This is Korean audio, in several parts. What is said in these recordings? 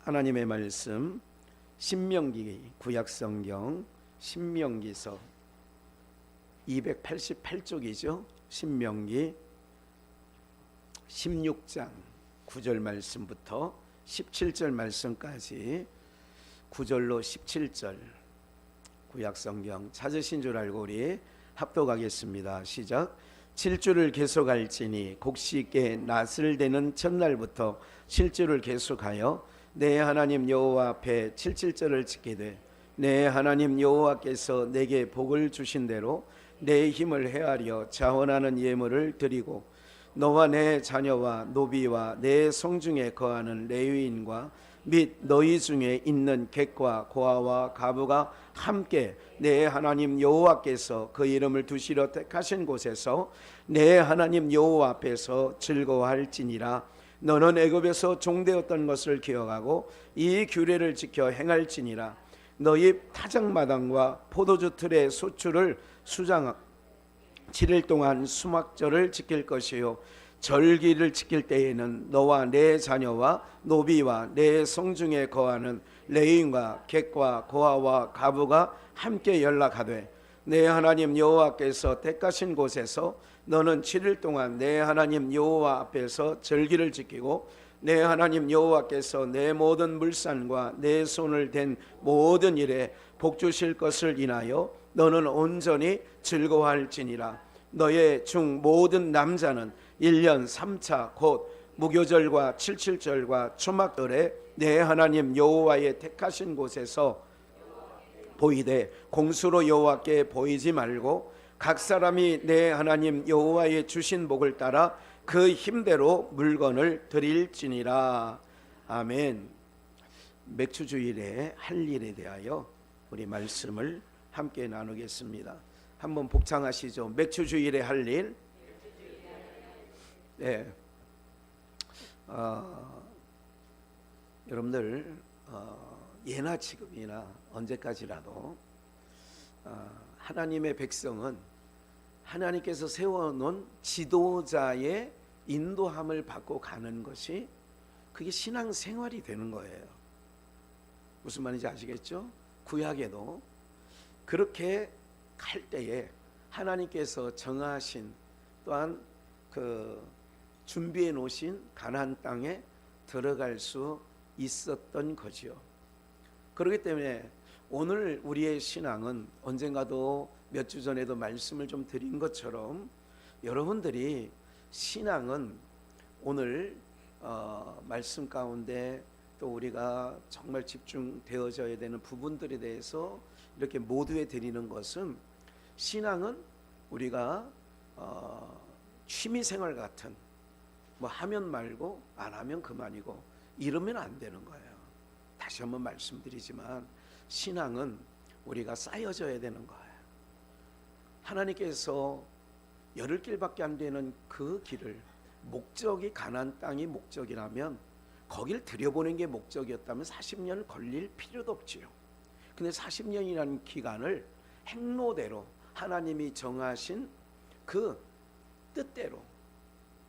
하나님의 말씀 신명기 구약성경 신명기서 288쪽이죠. 신명기 16장 9절 말씀부터 17절 말씀까지 9절로 17절 구약성경 찾으신 줄 알고 우리 합독하겠습니다. 시작. 7주를 계속할지니 곡식 있게 낫을 대는 첫날부터 7주를 계속하여 내 하나님 여호와 앞에 77절을 지키되 내 하나님 여호와께서 내게 복을 주신 대로 내 힘을 헤아려 자원하는 예물을 드리고 너와 내 자녀와 노비와 내 성중에 거하는 레위인과 및 너희 중에 있는 객과 고아와 가부가 함께 내 하나님 여호와께서 그 이름을 두시러 택하신 곳에서 내 하나님 여호와 앞에서 즐거워할지니라. 너는 애굽에서 종되었던 것을 기억하고 이 규례를 지켜 행할지니라. 너희 타작마당과 포도주 틀의 소출을 수장 7일 동안 수막절을 지킬 것이요 절기를 지킬 때에는 너와 내 자녀와 노비와 내 성중에 거하는 레위인과 객과 고아와 가부가 함께 연락하되 내 하나님 여호와께서 택하신 곳에서 너는 7일 동안 내 하나님 여호와 앞에서 절기를 지키고 내 하나님 여호와께서 내 모든 물산과 내 손을 댄 모든 일에 복 주실 것을 인하여 너는 온전히 즐거워할지니라. 너의 중 모든 남자는 1년 3차 곧 무교절과 77절과 초막절에 내 하나님 여호와의 택하신 곳에서 보이되 공수로 여호와께 보이지 말고 각 사람이 내 하나님 여호와의 주신 복을 따라 그 힘대로 물건을 드릴지니라. 아멘. 맥주주일에 할 일에 대하여 우리 말씀을 함께 나누겠습니다. 한번 복창하시죠. 맥주주일에 할 일. 네. 여러분들 예나 지금이나 언제까지라도 하나님의 백성은 하나님께서 세워놓은 지도자의 인도함을 받고 가는 것이 그게 신앙생활이 되는 거예요. 무슨 말인지 아시겠죠? 구약에도 그렇게 갈 때에 하나님께서 정하신 또한 그 준비해 놓으신 가나안 땅에 들어갈 수 있었던 거지요. 그렇기 때문에 오늘 우리의 신앙은 언젠가도 몇 주 전에도 말씀을 좀 드린 것처럼 여러분들이 신앙은 오늘 말씀 가운데 또 우리가 정말 집중되어져야 되는 부분들에 대해서 이렇게 모두에 드리는 것은 신앙은 우리가 취미생활 같은 뭐 하면 말고 안 하면 그만이고 이러면 안 되는 거예요. 다시 한번 말씀드리지만 신앙은 우리가 쌓여져야 되는 거예요. 하나님께서 10길밖에 안 되는 그 길을 목적이 가나안 땅이 목적이라면 거길 들여보낸 게 목적이었다면 40년 걸릴 필요도 없지요. 근데 40년이라는 기간을 행로대로 하나님이 정하신 그 뜻대로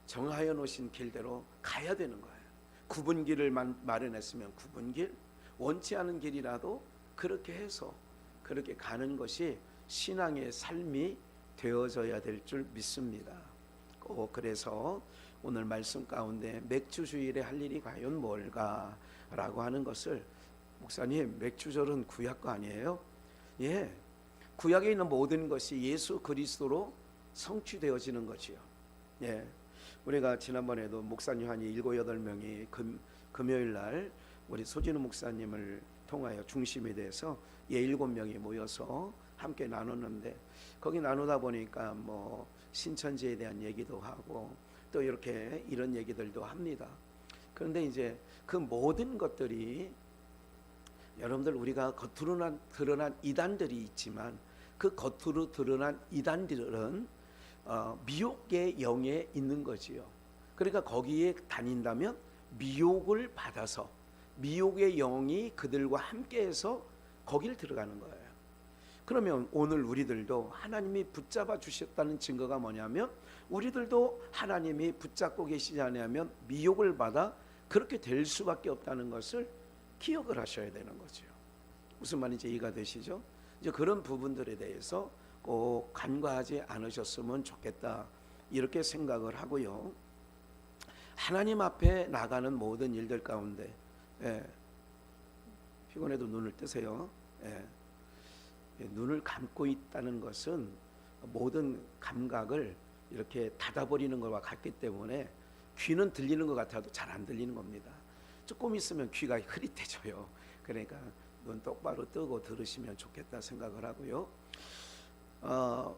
정하여 놓으신 길대로 가야 되는 거예요. 9분 길을 마련했으면 9분 길, 원치 않은 길이라도 그렇게 해서 그렇게 가는 것이 신앙의 삶이 되어져야 될 줄 믿습니다. 꼭 그래서 오늘 말씀 가운데 맥주주일에 할 일이 과연 뭘까 라고 하는 것을 목사님 맥주절은 구약 거 아니에요? 예, 구약에 있는 모든 것이 예수 그리스도로 성취되어지는 거지요. 예, 우리가 지난번에도 목사님 한 7, 8명이 금요일 날 우리 소진우 목사님을 통하여 중심에 대해서 7명이 모여서 함께 나눴는데 거기 나누다 보니까 뭐 신천지에 대한 얘기도 하고 또 이렇게 이런 얘기들도 합니다. 그런데 이제 그 모든 것들이 여러분들 우리가 겉으로 드러난 이단들이 있지만 그 겉으로 드러난 이단들은 미혹의 영에 있는 거지요. 그러니까 거기에 다닌다면 미혹을 받아서 미혹의 영이 그들과 함께해서 거길 들어가는 거예요. 그러면 오늘 우리들도 하나님이 붙잡아 주셨다는 증거가 뭐냐면 우리들도 하나님이 붙잡고 계시지 않으면 미혹을 받아 그렇게 될 수밖에 없다는 것을 기억을 하셔야 되는 거죠. 무슨 말인지 이해가 되시죠? 이제 그런 부분들에 대해서 꼭 간과하지 않으셨으면 좋겠다, 이렇게 생각을 하고요. 하나님 앞에 나가는 모든 일들 가운데, 피곤해도 눈을 뜨세요. 눈을 감고 있다는 것은 모든 감각을 이렇게 닫아버리는 것과 같기 때문에 귀는 들리는 것 같아도 잘 안 들리는 겁니다. 조금 있으면 귀가 흐릿해져요. 그러니까 눈 똑바로 뜨고 들으시면 좋겠다 생각을 하고요.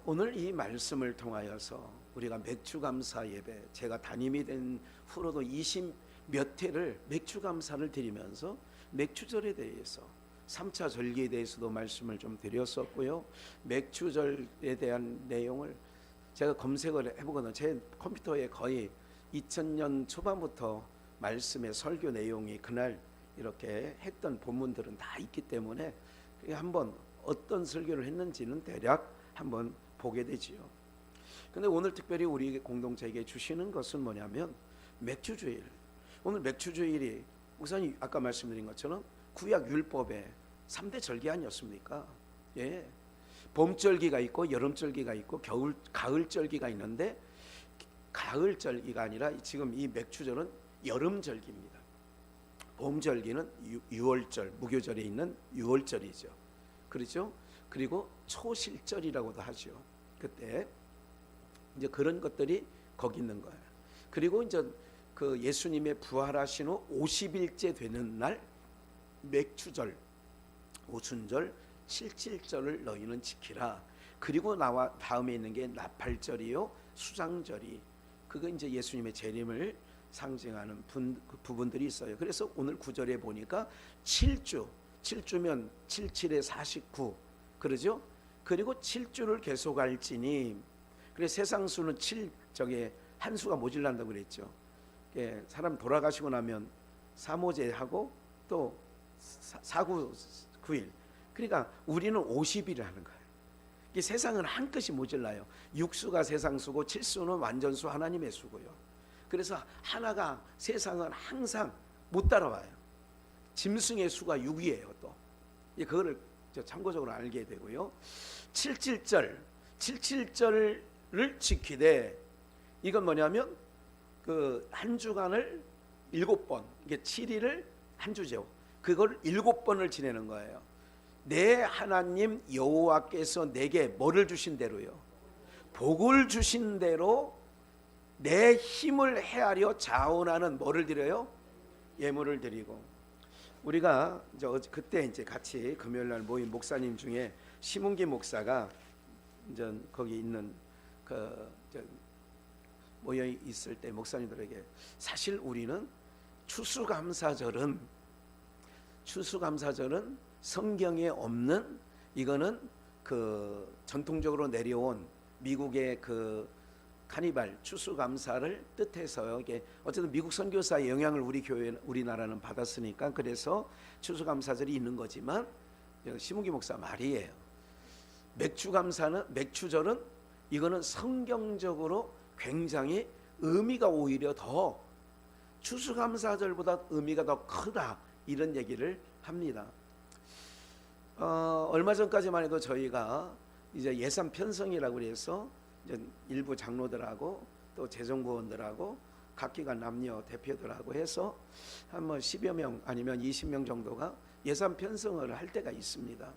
오늘 이 말씀을 통하여서 우리가 맥주감사 예배, 제가 담임이 된 후로도 20몇 회를 맥주감사를 드리면서 맥주절에 대해서 3차 절기에 대해서도 말씀을 좀 드렸었고요. 맥주절에 대한 내용을 제가 검색을 해보거든요. 제 컴퓨터에 거의 2000년 초반부터 말씀의 설교 내용이 그날 이렇게 했던 본문들은 다 있기 때문에 한번 어떤 설교를 했는지는 대략 한번 보게 되지요. 근데 오늘 특별히 우리 공동체에게 주시는 것은 뭐냐면 맥주주일. 오늘 맥주주일이 목사님 아까 말씀드린 것처럼 구약 율법의 3대 절기 아니었습니까? 봄절기가 있고 여름절기가 있고 가을절기가 있는데, 가을절기가 아니라 지금 이 맥주절은 여름절기입니다. 봄절기는 6월절, 무교절에 있는 6월절이죠. 그렇죠? 그리고 초실절이라고도 하죠. 그때 이제 그런 것들이 거기 있는 거예요. 그리고 이제 그 예수님의 부활하신 후 50일째 되는 날 맥주절, 오순절, 칠칠절을 너희는 지키라. 그리고 나와 다음에 있는 게 나팔절이요, 수장절이, 그거 이제 예수님의 재림을 상징하는 부분들이 있어요. 그래서 오늘 9절에 보니까 7주면 77에 49, 그러죠? 그리고 7주를 계속할지니, 그래서 세상 수는 7, 저게 한 수가 모질란다고 그랬죠. 사람 돌아가시고 나면 사모제하고 또 4구 9일, 그러니까 우리는 50일 하는 거예요. 이 세상은 한 끗이 모질라요. 6수가 세상 수고 7수는 완전수 하나님의 수고요. 그래서 하나가 세상은 항상 못 따라와요. 짐승의 수가 6이에요. 또 그거를 참고적으로 알게 되고요. 77절을 지키되, 이건 뭐냐면 그 한 주간을 7번, 이게 7일을 한 주죠. 그걸 7번을 지내는 거예요. 내 하나님 여호와께서 내게 뭐를 주신 대로요? 복을 주신 대로 내 힘을 헤아려 자원하는 뭐를 드려요? 예물을 드리고. 우리가 이제 그때 이제 같이 금요일 날 모인 목사님 중에 심은기 목사가 이제 거기 있는 모여 있을 때 목사님들에게, 사실 우리는 추수감사절은 성경에 없는, 이거는 그 전통적으로 내려온 미국의 그 카니발 추수감사를 뜻해서요. 이게 어쨌든 미국 선교사의 영향을 우리나라는 받았으니까 그래서 추수감사절이 있는 거지만, 심은기 목사 말이에요. 맥주절은 이거는 성경적으로 굉장히 의미가 오히려 더 추수감사절보다 의미가 더 크다, 이런 얘기를 합니다. 얼마 전까지만 해도 저희가 이제 예산 편성이라고 해서 이제 일부 장로들하고 또 재정부원들하고 각 기관 남녀 대표들하고 해서 한 10여 명 아니면 20명 정도가 예산 편성을 할 때가 있습니다.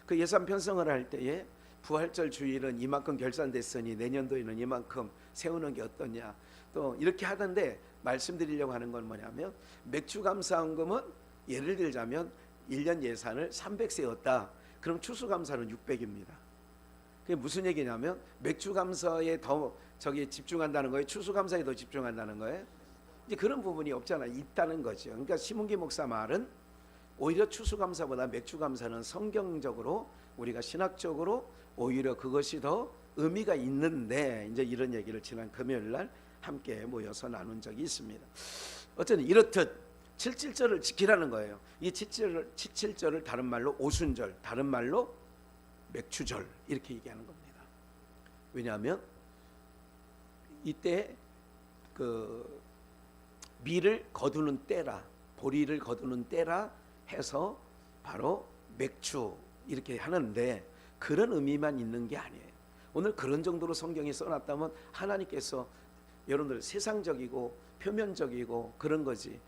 그 예산 편성을 할 때에 부활절 주일은 이만큼 결산됐으니 내년도에는 이만큼 세우는 게 어떠냐, 또 이렇게 하던데, 말씀드리려고 하는 건 뭐냐면 맥주감사헌금은 예를 들자면 1년 예산을 300 세웠다. 그럼 추수감사는 600입니다. 그게 무슨 얘기냐면 맥주감사에 더 집중한다는 거예요? 추수감사에 더 집중한다는 거예요? 이제 그런 부분이 없잖아, 있다는 거죠. 그러니까 심은기 목사 말은 오히려 추수감사보다 맥주감사는 성경적으로, 우리가 신학적으로 오히려 그것이 더 의미가 있는데, 이제 이런 얘기를 지난 금요일 날 함께 모여서 나눈 적이 있습니다. 어쨌든 이렇듯 77절을 지키라는 거예요. 이 77절을 다른 말로 오순절, 다른 말로 맥주절, 이렇게 얘기하는 겁니다. 왜냐하면 이때 그 밀을 거두는 때라, 보리를 거두는 때라 해서 바로 맥주 이렇게 하는데 그런 의미만 있는 게 아니에요. 오늘 그런 정도로 성경이 써놨다면 하나님께서 여러분들 세상적이고 표면적이고 그런 거지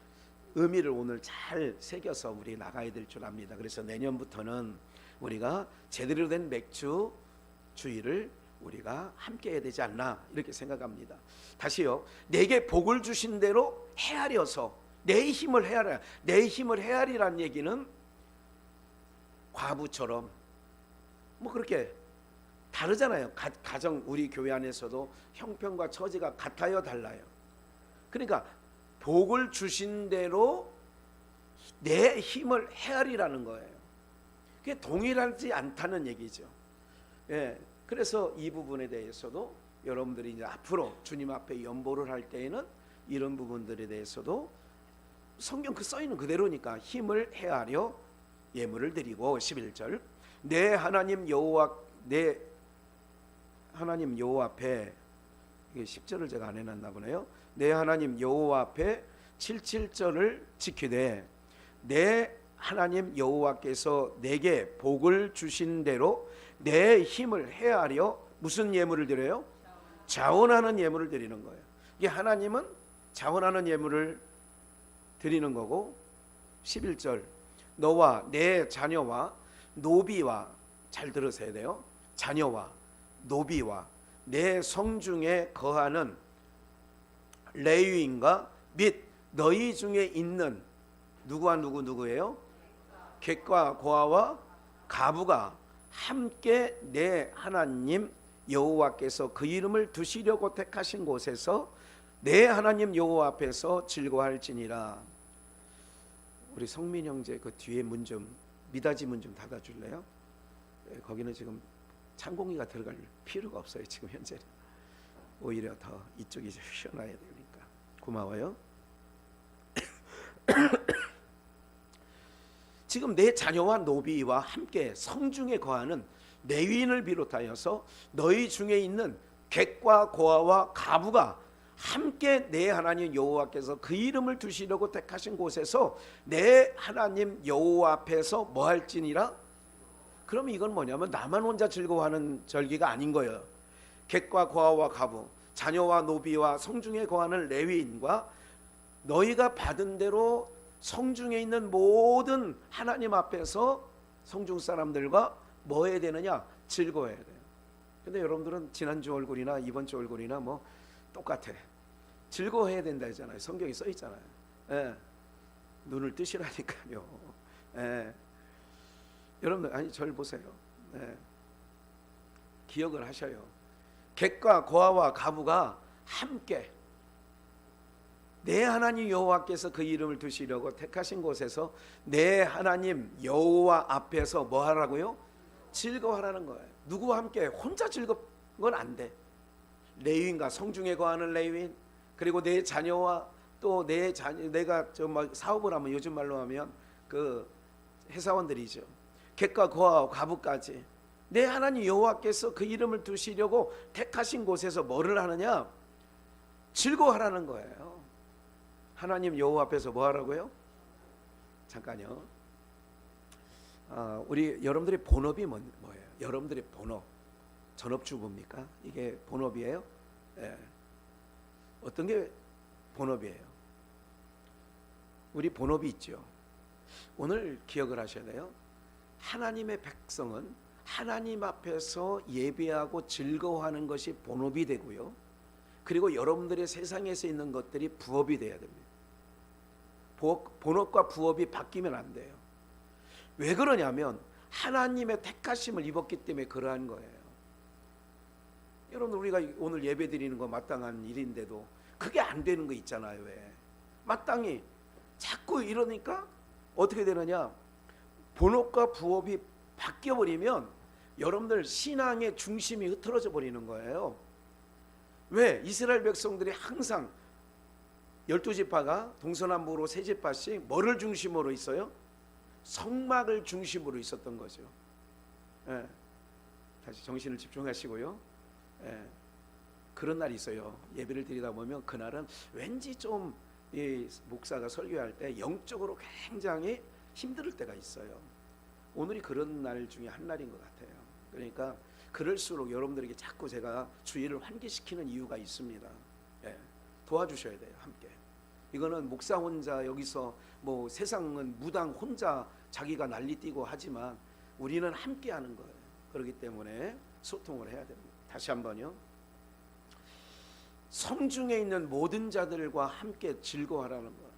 의미를 오늘 잘 새겨서 우리 나가야 될 줄 압니다. 그래서 내년부터는 우리가 제대로 된 맥주 주의를 우리가 함께 해야 되지 않나 이렇게 생각합니다. 다시요. 내게 복을 주신 대로 헤아려서 내 힘을 헤아려. 내 힘을 헤아리란 얘기는 과부처럼 뭐 그렇게 다르잖아요. 가정 우리 교회 안에서도 형편과 처지가 같아요, 달라요. 그러니까 복을 주신 대로 내 힘을 헤아리라는 거예요. 그게 동일하지 않다는 얘기죠. 예, 그래서 이 부분에 대해서도 여러분들이 이제 앞으로 주님 앞에 연보를 할 때에는 이런 부분들에 대해서도 성경 그 써있는 그대로니까 힘을 헤아려 예물을 드리고 11절 내 하나님 여호와 앞에 이게 10절을 제가 안 해놨나 보네요. 내 하나님 여호와 앞에 77절을 지키되 내 하나님 여호와께서 내게 복을 주신 대로 내 힘을 헤아려 무슨 예물을 드려요? 자원하는 예물을 드리는 거예요. 이게 하나님은 자원하는 예물을 드리는 거고 11절 너와 내 자녀와 노비와 잘 들으셔야 돼요. 자녀와 노비와 내 성중에 거하는 레위인과 및 너희 중에 있는 누구와 누구예요? 객과 고아와 가부가 함께 내 하나님 여호와께서 그 이름을 두시려고 택하신 곳에서 내 하나님 여호와 앞에서 즐거워할지니라. 우리 성민 형제 그 뒤에 문 좀 미닫이 문 좀 닫아줄래요? 거기는 지금 창공기가 들어갈 필요가 없어요. 지금 현재는 오히려 더 이쪽이 시원해야 되니까 고마워요. 지금 내 자녀와 노비와 함께 성중에 거하는 레위인을 비롯하여서 너희 중에 있는 객과 고아와 가부가 함께 내 하나님 여호와께서 그 이름을 두시려고 택하신 곳에서 내 하나님 여호와 앞에서 뭐 할지니라. 그러면 이건 뭐냐면 나만 혼자 즐거워하는 절기가 아닌 거예요. 객과 고아와 가부, 자녀와 노비와 성중에 거하는 레위인과 너희가 받은 대로 성중에 있는 모든 하나님 앞에서 성중 사람들과 뭐 해야 되느냐? 즐거워해야 돼요. 근데 여러분들은 지난주 얼굴이나 이번 주 얼굴이나 뭐 똑같아. 즐거워해야 된다 했잖아요. 성경에 써 있잖아요. 예. 눈을 뜨시라니까요. 예. 여러분들 아니 저를 보세요. 예. 기억을 하셔요. 객과 고아와 가부가 함께 내 하나님 여호와께서 그 이름을 두시려고 택하신 곳에서 내 하나님 여호와 앞에서 뭐 하라고요? 즐거워하라는 거예요. 누구와 함께 혼자 즐거운 건 안 돼. 레위인과 성중에 거하는 레위인 그리고 내 자녀와 또 내 자녀 내가 뭐 사업을 하면 요즘 말로 하면 그 회사원들이죠. 객과 고아와 가부까지 내 하나님 여호와께서 그 이름을 두시려고 택하신 곳에서 뭐를 하느냐? 즐거워하라는 거예요. 하나님 여호와 앞에서 뭐 하라고요? 잠깐요. 우리 여러분들의 본업이 뭐예요? 여러분들의 본업 전업주부입니까? 이게 본업이에요? 예. 어떤 게 본업이에요? 우리 본업이 있죠. 오늘 기억을 하셔야 돼요. 하나님의 백성은 하나님 앞에서 예배하고 즐거워하는 것이 본업이 되고요. 그리고 여러분들의 세상에서 있는 것들이 부업이 돼야 됩니다. 본업과 부업이 바뀌면 안 돼요. 왜 그러냐면 하나님의 택하심을 입었기 때문에 그러한 거예요. 여러분 우리가 오늘 예배 드리는 거 마땅한 일인데도 그게 안 되는 거 있잖아요. 왜? 마땅히 자꾸 이러니까 어떻게 되느냐? 본업과 부업이 바뀌어버리면 여러분들 신앙의 중심이 흐트러져 버리는 거예요. 왜? 이스라엘 백성들이 항상 12지파가 동서남북으로 세 지파씩 뭐를 중심으로 있어요? 성막을 중심으로 있었던 거죠. 예. 다시 정신을 집중하시고요. 예. 그런 날이 있어요. 예배를 드리다 보면 그날은 왠지 좀 이 목사가 설교할 때 영적으로 굉장히 힘들 때가 있어요. 오늘이 그런 날 중에 한 날인 것 같아요. 그러니까 그럴수록 여러분들에게 자꾸 제가 주의를 환기시키는 이유가 있습니다. 예, 도와주셔야 돼요. 함께. 이거는 목사 혼자 여기서 뭐 세상은 무당 혼자 자기가 난리뛰고 하지만 우리는 함께 하는 거예요. 그렇기 때문에 소통을 해야 됩니다. 다시 한번요. 성중에 있는 모든 자들과 함께 즐거워하라는 거예요.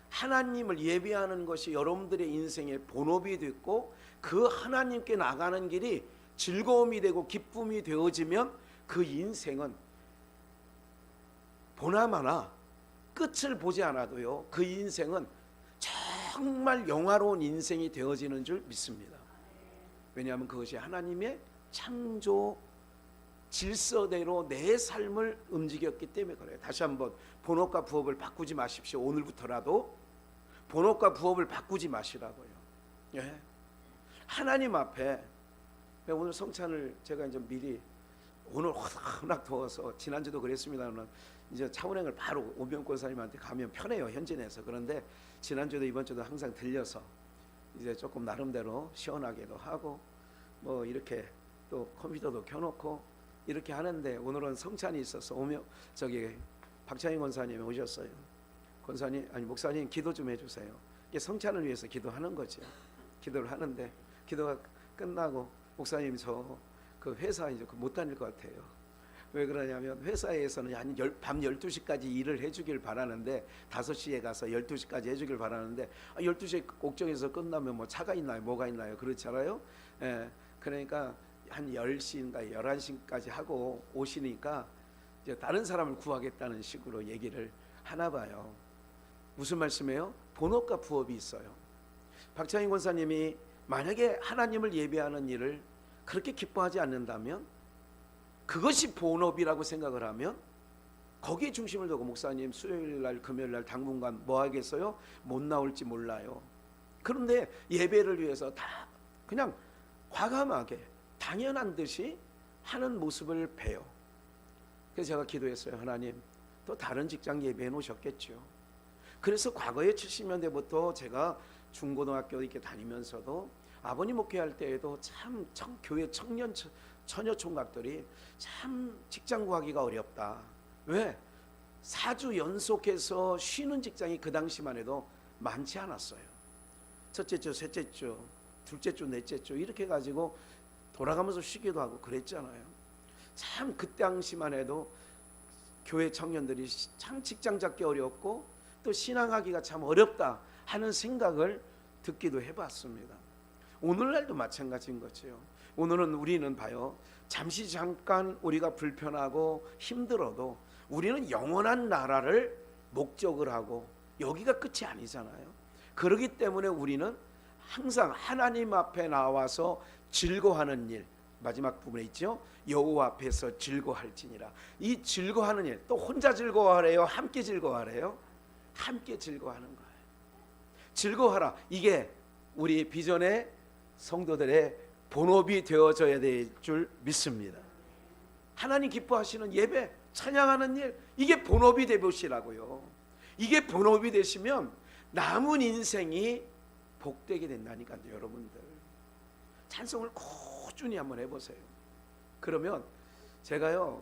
하나님을 예배하는 것이 여러분들의 인생의 본업이 됐고 그 하나님께 나가는 길이 즐거움이 되고 기쁨이 되어지면 그 인생은 보나마나 끝을 보지 않아도요, 그 인생은 정말 영화로운 인생이 되어지는 줄 믿습니다. 왜냐하면 그것이 하나님의 창조 질서대로 내 삶을 움직였기 때문에 그래요. 다시 한번 본업과 부업을 바꾸지 마십시오. 오늘부터라도 본업과 부업을 바꾸지 마시라고요. 예. 하나님 앞에 오늘 성찬을 제가 이제 미리 오늘 워낙 더워서 지난주도 그랬습니다만 이제 차운행을 바로 오병 권사님한테 가면 편해요, 현진에서. 그런데 지난주도 이번주도 항상 들려서 이제 조금 나름대로 시원하게도 하고 뭐 이렇게 또 컴퓨터도 켜놓고 이렇게 하는데 오늘은 성찬이 있어서 박찬희 권사님이 오셨어요. 권사님 아니 목사님 기도 좀 해주세요. 이게 성찬을 위해서 기도하는 거죠. 기도를 하는데 기도가 끝나고 목사님 저 그 회사 이제 못 다닐 것 같아요. 왜 그러냐면 회사에서는 밤 12시까지 일을 해주길 바라는데 5시에 가서 12시까지 해주길 바라는데 12시에 옥정에서 끝나면 뭐 차가 있나요? 뭐가 있나요? 그렇잖아요. 예, 그러니까 한 10시인가 11시까지 하고 오시니까 이제 다른 사람을 구하겠다는 식으로 얘기를 하나 봐요. 무슨 말씀이에요? 본업과 부업이 있어요. 박찬희 권사님이 만약에 하나님을 예배하는 일을 그렇게 기뻐하지 않는다면, 그것이 본업이라고 생각을 하면 거기에 중심을 두고 목사님 수요일날 금요일날 당분간 뭐 하겠어요? 못 나올지 몰라요. 그런데 예배를 위해서 다 그냥 과감하게 당연한 듯이 하는 모습을 봬요. 그래서 제가 기도했어요. 하나님, 또 다른 직장 예배해 놓으셨겠죠. 그래서 과거에 70년대부터 제가 중고등학교 이렇게 다니면서도 아버님 목회할 때에도 참 교회 청년 처녀 총각들이 참 직장 구하기가 어렵다. 왜? 4주 연속해서 쉬는 직장이 그 당시만 해도 많지 않았어요. 첫째 주, 셋째 주, 둘째 주, 넷째 주 이렇게 가지고 돌아가면서 쉬기도 하고 그랬잖아요. 참 그 당시만 해도 교회 청년들이 참 직장 잡기 어렵고 또 신앙하기가 참 어렵다 하는 생각을 듣기도 해봤습니다. 오늘날도 마찬가지인 거죠. 오늘은 우리는 봐요. 잠깐 우리가 불편하고 힘들어도 우리는 영원한 나라를 목적을 하고 여기가 끝이 아니잖아요. 그렇기 때문에 우리는 항상 하나님 앞에 나와서 즐거워하는 일, 마지막 부분에 있죠. 여호와 앞에서 즐거워할지니라. 이 즐거워하는 일, 또 혼자 즐거워하래요? 함께 즐거워하래요? 함께 즐거워하는 거예요. 즐거워하라. 이게 우리 비전의 성도들의 본업이 되어져야 될 줄 믿습니다. 하나님 기뻐하시는 예배, 찬양하는 일, 이게 본업이 되보시라고요. 이게 본업이 되시면 남은 인생이 복되게 된다니까요. 여러분들 찬송을 꾸준히 한번 해보세요. 그러면 제가요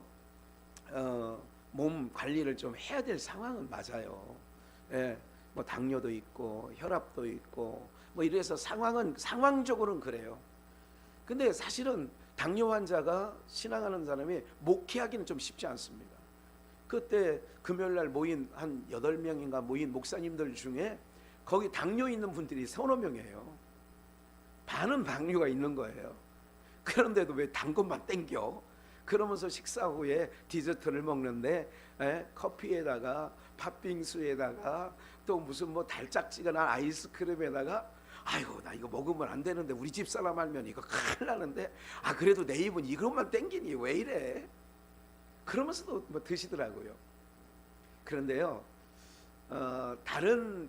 몸 관리를 좀 해야 될 상황은 맞아요. 예, 뭐 당뇨도 있고 혈압도 있고 뭐 이래서 상황적으로는 그래요. 근데 사실은 당뇨 환자가 신앙하는 사람이 목회하기는 좀 쉽지 않습니다. 그때 금요일날 모인 한 8명인가 모인 목사님들 중에 거기 당뇨 있는 분들이 3-4명이에요. 반은 당뇨가 있는 거예요. 그런데도 왜 단 것만 땡겨? 그러면서 식사 후에 디저트를 먹는데 커피에다가 팥빙수에다가 또 무슨 뭐 달짝지근한 아이스크림에다가 아이고 나 이거 먹으면 안 되는데 우리 집사람 알면 이거 큰일 나는데 그래도 내 입은 이것만 땡기니 왜 이래? 그러면서도 뭐 드시더라고요. 그런데요 다른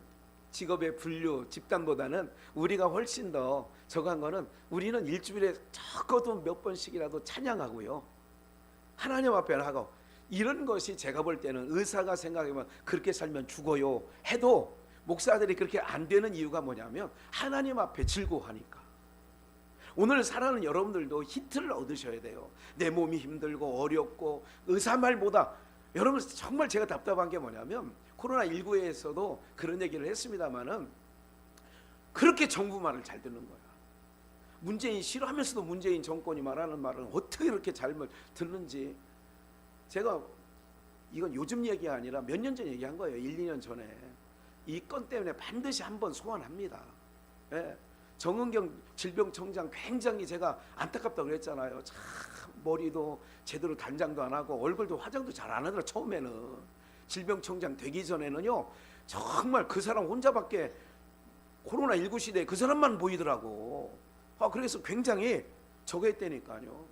직업의 분류 집단보다는 우리가 훨씬 더 저간 거는 우리는 일주일에 적어도 몇 번씩이라도 찬양하고요. 하나님 앞에 나가고 이런 것이 제가 볼 때는 의사가 생각하면 그렇게 살면 죽어요 해도 목사들이 그렇게 안 되는 이유가 뭐냐면 하나님 앞에 즐거워하니까. 오늘 살아가는 여러분들도 힌트를 얻으셔야 돼요. 내 몸이 힘들고 어렵고 의사 말보다, 여러분 정말 제가 답답한 게 뭐냐면 코로나19에서도 그런 얘기를 했습니다마는 그렇게 정부 말을 잘 듣는 거야. 문재인 싫어하면서도 문재인 정권이 말하는 말은 어떻게 이렇게 잘 듣는지. 제가 이건 요즘 얘기가 아니라 몇 년 전 얘기한 거예요. 1, 2년 전에. 이 건 때문에 반드시 한번 소환합니다. 예. 정은경 질병청장 굉장히 제가 안타깝다고 그랬잖아요. 참 머리도 제대로 단장도 안 하고 얼굴도 화장도 잘 안 하더라. 처음에는 질병청장 되기 전에는요, 정말 그 사람 혼자밖에 코로나19 시대에 그 사람만 보이더라고. 그래서 굉장히 저거 했다니까요.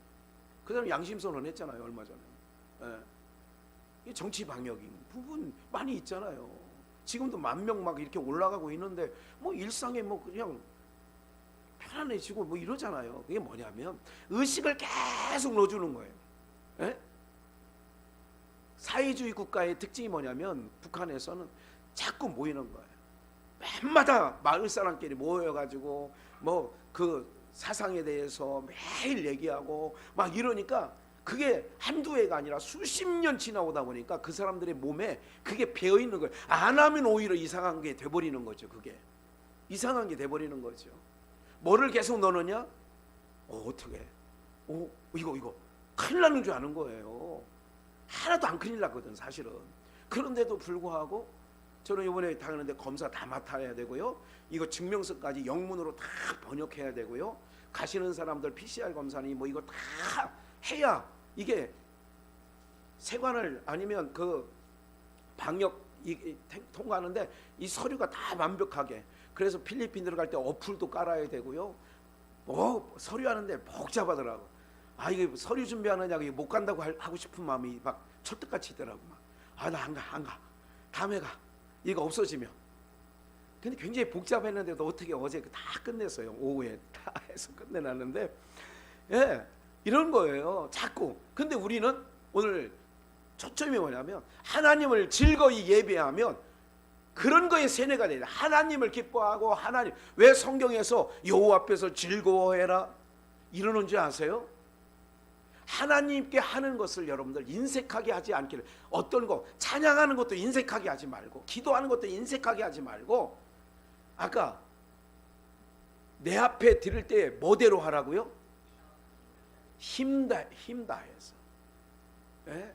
그 사람 양심선언 했잖아요, 얼마 전에. 예. 정치 방역인 부분 많이 있잖아요. 지금도 10,000명 막 이렇게 올라가고 있는데 뭐 일상에 뭐 그냥 편안해지고 뭐 이러잖아요. 그게 뭐냐면 의식을 계속 넣어주는 거예요. 예? 사회주의 국가의 특징이 뭐냐면 북한에서는 자꾸 모이는 거예요. 맨마다 마을 사람끼리 모여가지고 뭐 그 사상에 대해서 매일 얘기하고 막 이러니까 그게 한두 해가 아니라 수십 년 지나오다 보니까 그 사람들의 몸에 그게 배어 있는 거예요. 안 하면 오히려 이상한 게 돼버리는 거죠. 그게 이상한 게 돼버리는 거죠. 뭐를 계속 넣느냐? 어떻게? 이거 큰일 나는 줄 아는 거예요. 하나도 안 큰일 났거든 사실은. 그런데도 불구하고 저는 이번에 당하는데 검사 다 맡아야 되고요. 이거 증명서까지 영문으로 다 번역해야 되고요. 가시는 사람들 PCR 검사니 뭐 이거 다 해야 이게 세관을 아니면 그 방역 통과하는데 이 서류가 다 완벽하게. 그래서 필리핀 들어갈 때 어플도 깔아야 되고요. 서류하는데 복잡하더라고. 이게 서류 준비하느냐고 못 간다고 하고 싶은 마음이 막 철떡같이 있더라고. 나 안 가. 다음에 가. 이거 없어지면. 근데 굉장히 복잡했는데도 어떻게 어제 다 끝냈어요. 오후에 다 해서 끝내놨는데, 예, 이런 거예요. 자꾸. 근데 우리는 오늘 초점이 뭐냐면 하나님을 즐거이 예배하면 그런 거에 세뇌가 돼요. 하나님을 기뻐하고 하나님. 왜 성경에서 여호와 앞에서 즐거워해라 이러는 줄 아세요? 하나님께 하는 것을 여러분들 인색하게 하지 않기를. 어떤 거 찬양하는 것도 인색하게 하지 말고, 기도하는 것도 인색하게 하지 말고, 아까 내 앞에 드릴 때 뭐대로 하라고요? 힘다해서. 예?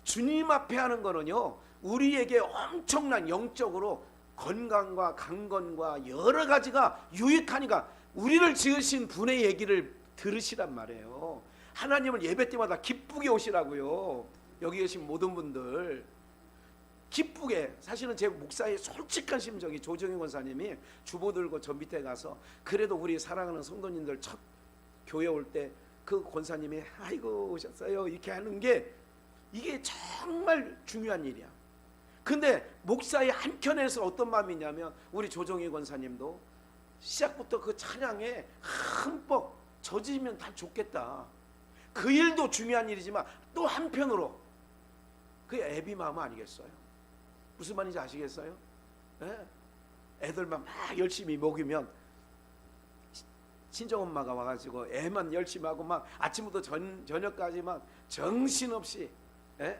주님 앞에 하는 거는요, 우리에게 엄청난 영적으로 건강과 강건과 여러 가지가 유익하니까 우리를 지으신 분의 얘기를 들으시란 말이에요. 하나님을 예배 때마다 기쁘게 오시라고요. 여기 계신 모든 분들 기쁘게. 사실은 제 목사의 솔직한 심정이 조정희 권사님이 주보 들고 저 밑에 가서 그래도 우리 사랑하는 성도님들 첫 교회 올 때 그 권사님이 아이고 오셨어요 이렇게 하는 게 이게 정말 중요한 일이야. 근데 목사의 한켠에서 어떤 마음이 있냐면 우리 조정희 권사님도 시작부터 그 찬양에 흠뻑 젖으면 다 좋겠다. 그 일도 중요한 일이지만 또 한편으로 그게 애비 마음 아니겠어요? 무슨 말인지 아시겠어요? 네? 애들만 막 열심히 먹이면 친정엄마가 와가지고 애만 열심히 하고 막 아침부터 저녁까지 막 정신없이. 예?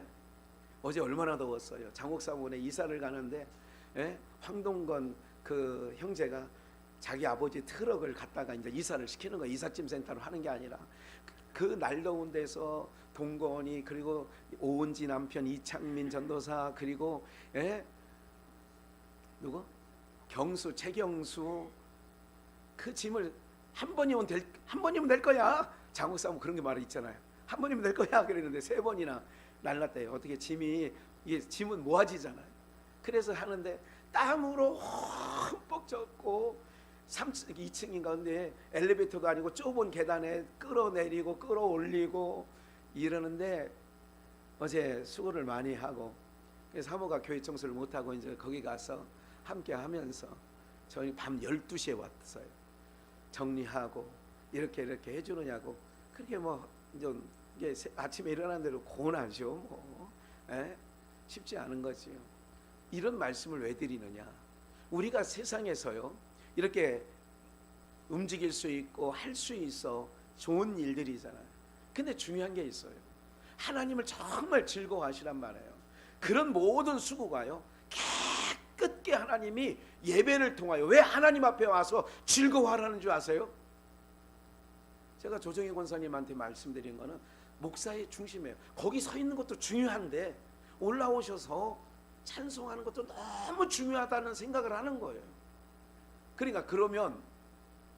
어제 얼마나 더웠어요. 장옥사문에 이사를 가는데 황동건 그 형제가 자기 아버지 트럭을 갖다가 이제 이사를 시키는 거예요. 이삿짐 센터로 하는 게 아니라 그 날 더운 데서 동건이 그리고 오은지 남편 이창민 전도사 그리고 누구? 경수 최경수 그 짐을 한 번이면 될 거야. 장옥사문 그런 게 말이 있잖아요. 한 번이면 될 거야 그랬는데 3번이나 날랐대요. 어떻게 짐은 모아지잖아요. 그래서 하는데 땀으로 흠뻑 젖고 2층인가 근데 엘리베이터도 아니고 좁은 계단에 끌어내리고 끌어올리고 이러는데 어제 수고를 많이 하고 그래서 사모가 교회 청소를 못하고 이제 거기 가서 함께 하면서 저희 밤 12시에 왔어요. 정리하고 이렇게 해주느냐고. 그렇게 뭐 좀 이게 아침에 일어난 대로 고난이죠. 뭐 쉽지 않은 거지요. 이런 말씀을 왜 드리느냐? 우리가 세상에서요 이렇게 움직일 수 있고 할 수 있어 좋은 일들이잖아요. 근데 중요한 게 있어요. 하나님을 정말 즐거워하시란 말이에요. 그런 모든 수고가요 깨끗게 하나님이 예배를 통하여, 왜 하나님 앞에 와서 즐거워하라는 줄 아세요? 제가 조정희 권사님한테 말씀드린 거는 목사의 중심이에요. 거기 서 있는 것도 중요한데 올라오셔서 찬송하는 것도 너무 중요하다는 생각을 하는 거예요. 그러니까 그러면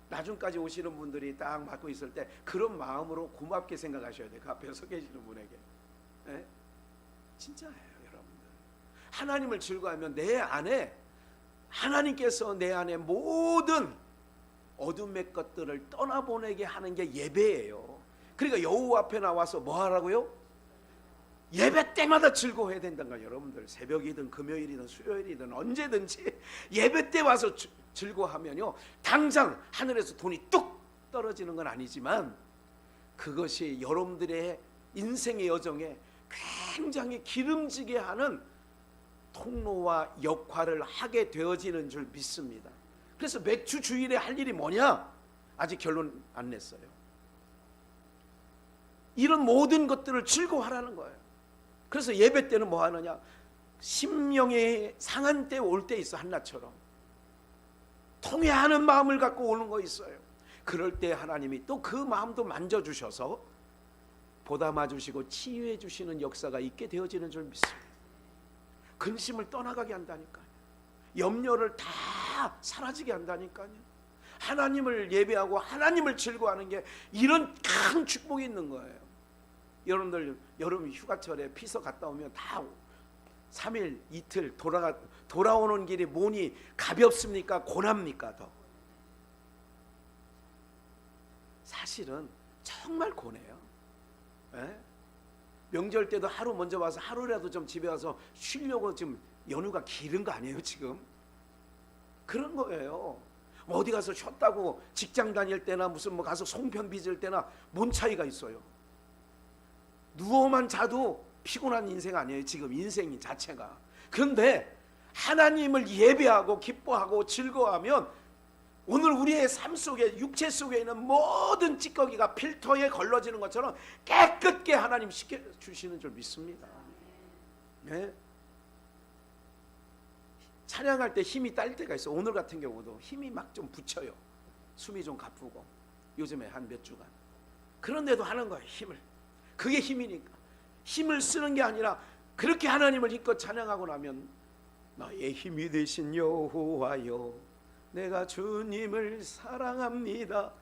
나중까지 오시는 분들이 딱 맡고 있을 때 그런 마음으로 고맙게 생각하셔야 돼요. 그 앞에 서 계시는 분에게. 네? 진짜예요, 여러분들. 하나님을 즐거워하면 내 안에 하나님께서 내 안에 모든 어둠의 것들을 떠나보내게 하는 게 예배예요. 그러니까 여호와 앞에 나와서 뭐 하라고요? 예배 때마다 즐거워해야 된다는 거예요. 여러분들 새벽이든 금요일이든 수요일이든 언제든지 예배 때 와서 즐거워하면요 당장 하늘에서 돈이 뚝 떨어지는 건 아니지만 그것이 여러분들의 인생의 여정에 굉장히 기름지게 하는 통로와 역할을 하게 되어지는 줄 믿습니다. 그래서 맥주 주일에 할 일이 뭐냐? 아직 결론 안 냈어요. 이런 모든 것들을 즐거워하라는 거예요. 그래서 예배 때는 뭐 하느냐? 심령의 상한 때 올 때 있어. 한나처럼 통회하는 마음을 갖고 오는 거 있어요. 그럴 때 하나님이 또 그 마음도 만져주셔서 보담아 주시고 치유해 주시는 역사가 있게 되어지는 줄 믿습니다. 근심을 떠나가게 한다니까요. 염려를 다 사라지게 한다니까요. 하나님을 예배하고 하나님을 즐거워하는 게 이런 큰 축복이 있는 거예요. 여러분들 여름 휴가철에 피서 갔다 오면 다 3일 이틀 돌아오는 길이 뭐니 가볍습니까? 고납니까? 더 사실은 정말 고뇌요. 예? 명절 때도 하루 먼저 와서 하루라도 좀 집에 와서 쉬려고 지금 연휴가 길은 거 아니에요 지금? 그런 거예요. 어디 가서 쉬었다고 직장 다닐 때나 무슨 뭐 가서 송편 빚을 때나 뭔 차이가 있어요? 누워만 자도 피곤한 인생 아니에요 지금 인생이 자체가. 그런데 하나님을 예배하고 기뻐하고 즐거워하면 오늘 우리의 삶 속에 육체 속에 있는 모든 찌꺼기가 필터에 걸러지는 것처럼 깨끗게 하나님 씻겨주시는 줄 믿습니다. 네? 찬양할 때 힘이 딸 때가 있어. 오늘 같은 경우도 힘이 막 좀 붙여요. 숨이 좀 가쁘고 요즘에 한 몇 주간. 그런데도 하는 거예요 힘을. 그게 힘이니까. 힘을 쓰는 게 아니라 그렇게 하나님을 힘껏 찬양하고 나면 나의 힘이 되신 여호와여 내가 주님을 사랑합니다.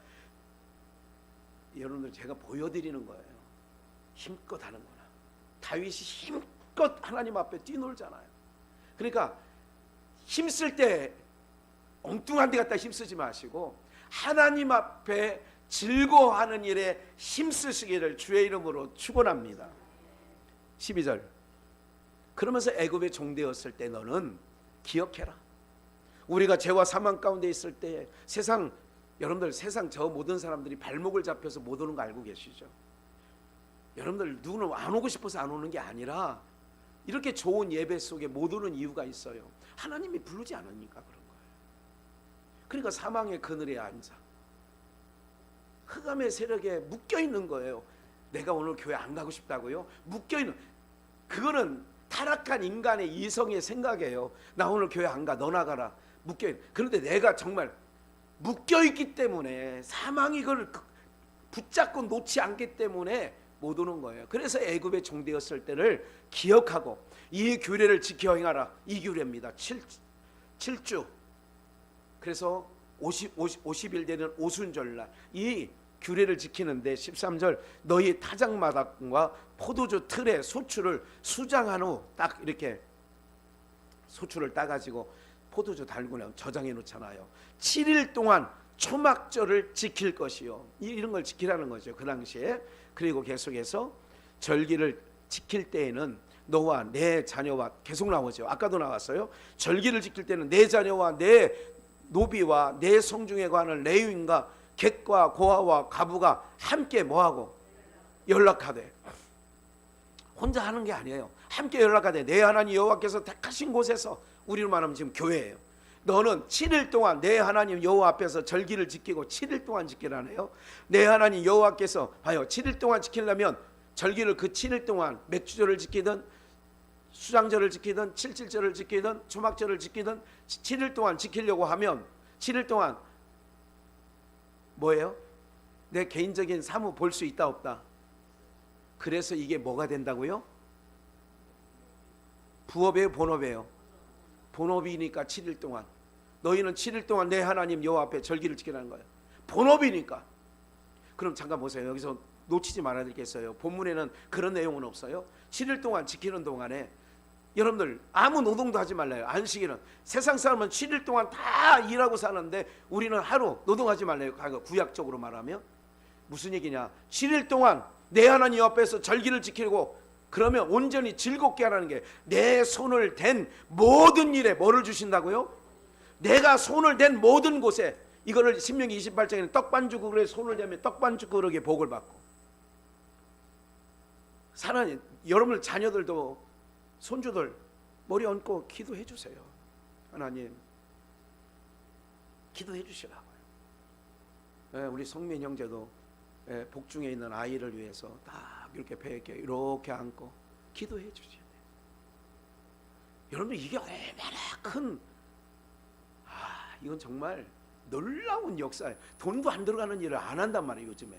여러분들 제가 보여드리는 거예요. 힘껏 하는구나. 다윗이 힘껏 하나님 앞에 뛰놀잖아요. 그러니까 힘쓸 때 엉뚱한 데 갖다 힘쓰지 마시고 하나님 앞에 즐거워하는 일에 힘쓰시기를 주의 이름으로 축원합니다. 12절 그러면서 애굽의 종되었을 때 너는 기억해라. 우리가 죄와 사망 가운데 있을 때 세상 여러분들 세상 저 모든 사람들이 발목을 잡혀서 못 오는 거 알고 계시죠? 여러분들 누구는 안 오고 싶어서 안 오는 게 아니라 이렇게 좋은 예배 속에 못 오는 이유가 있어요. 하나님이 부르지 않으니까 그런 거예요. 그러니까 사망의 그늘에 앉아 흑암의 세력에 묶여 있는 거예요. 내가 오늘 교회 안 가고 싶다고요? 묶여 있는 그거는 타락한 인간의 이성의 생각이에요. 나 오늘 교회 안 가. 너 나가라. 묶여 있는. 그런데 내가 정말 묶여 있기 때문에 사망이 그걸 붙잡고 놓지 않기 때문에 못 오는 거예요. 그래서 애굽의 종되었을 때를 기억하고 이 규례를 지켜 행하라. 이 규례입니다. 7주. 그래서 50일 되는 오순절날 이 규례를 지키는데 13절 너희 타작마당과 포도주 틀에 소출을 수장한 후 딱 이렇게 소출을 따가지고 포도주 달구나 저장해 놓잖아요. 7일 동안 초막절을 지킬 것이요. 이런 걸 지키라는 거죠 그 당시에. 그리고 계속해서 절기를 지킬 때에는 너와 내 자녀와 계속 나오죠. 아까도 나왔어요. 절기를 지킬 때는 내 자녀와 내 노비와 내 성중에 관한 레위인과 객과 고아와 가부가 함께 뭐하고 연락하되. 혼자 하는 게 아니에요. 함께 연락하되 내 하나님 여호와께서 택하신 곳에서, 우리로 말하면 지금 교회예요. 너는 7일 동안 내 하나님 여호와 앞에서 절기를 지키고 7일 동안 지키라네요. 내 하나님 여호와께서 봐요. 7일 동안 지키려면 절기를 그 7일 동안 맥주절을 지키든 수장절을 지키든 칠칠절을 지키든 초막절을 지키든 7일 동안 지키려고 하면 7일 동안 뭐예요? 내 개인적인 사무 볼 수 있다 없다? 그래서 이게 뭐가 된다고요? 부업이에요, 본업이에요? 본업이니까 7일 동안 너희는 7일 동안 내 하나님 여호와 앞에 절기를 지키라는 거예요. 본업이니까. 그럼 잠깐 보세요. 여기서 놓치지 말아야 되겠어요. 본문에는 그런 내용은 없어요. 7일 동안 지키는 동안에 여러분들 아무 노동도 하지 말라요. 안식일은 세상 사람은 7일 동안 다 일하고 사는데 우리는 하루 노동하지 말라요. 구약적으로 말하면 무슨 얘기냐? 7일 동안 내 하나님 앞에서 절기를 지키고 그러면 온전히 즐겁게 하라는 게 내 손을 댄 모든 일에 뭐를 주신다고요? 내가 손을 댄 모든 곳에 이거를 신명기 28장에는 떡반죽 그릇에 손을 대면 떡반죽 그릇에 복을 받고 사랑하는 여러분 자녀들도 손주들 머리 얹고 기도해 주세요. 하나님 기도해 주시라고요. 우리 성민 형제도 복중에 있는 아이를 위해서 딱 이렇게 배에 이렇게 안고 기도해 주셔야 돼요. 여러분 이게 얼마나 큰 이건 정말 놀라운 역사예요. 돈도 안 들어가는 일을 안 한단 말이에요. 요즘에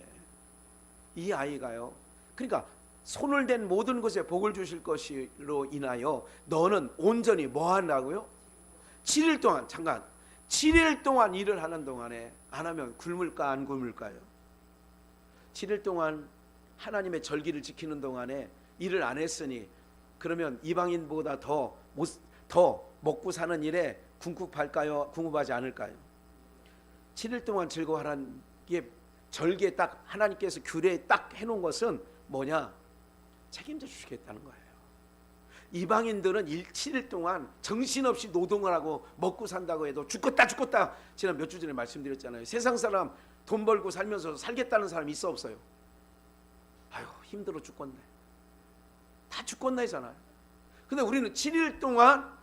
이 아이가요. 그러니까 손을 댄 모든 것에 복을 주실 것으로 인하여 너는 온전히 뭐 한다고요? 7일 동안 잠깐 7일 동안 일을 하는 동안에 안 하면 굶을까 안 굶을까요? 7일 동안 하나님의 절기를 지키는 동안에 일을 안 했으니 그러면 이방인보다 더 먹고 사는 일에 궁핍할까요? 궁핍하지 않을까요? 7일 동안 즐거워하라는 게 절기에 딱 하나님께서 규례에 딱 해놓은 것은 뭐냐? 책임져 주시겠다는 거예요. 이방인들은 7일 동안 정신없이 노동을 하고 먹고 산다고 해도 죽겠다 지난 몇 주 전에 말씀드렸잖아요. 세상 사람 돈 벌고 살면서 살겠다는 사람이 있어 없어요? 아유 힘들어 죽겠네. 다 죽겠네잖아요. 근데 우리는 7일 동안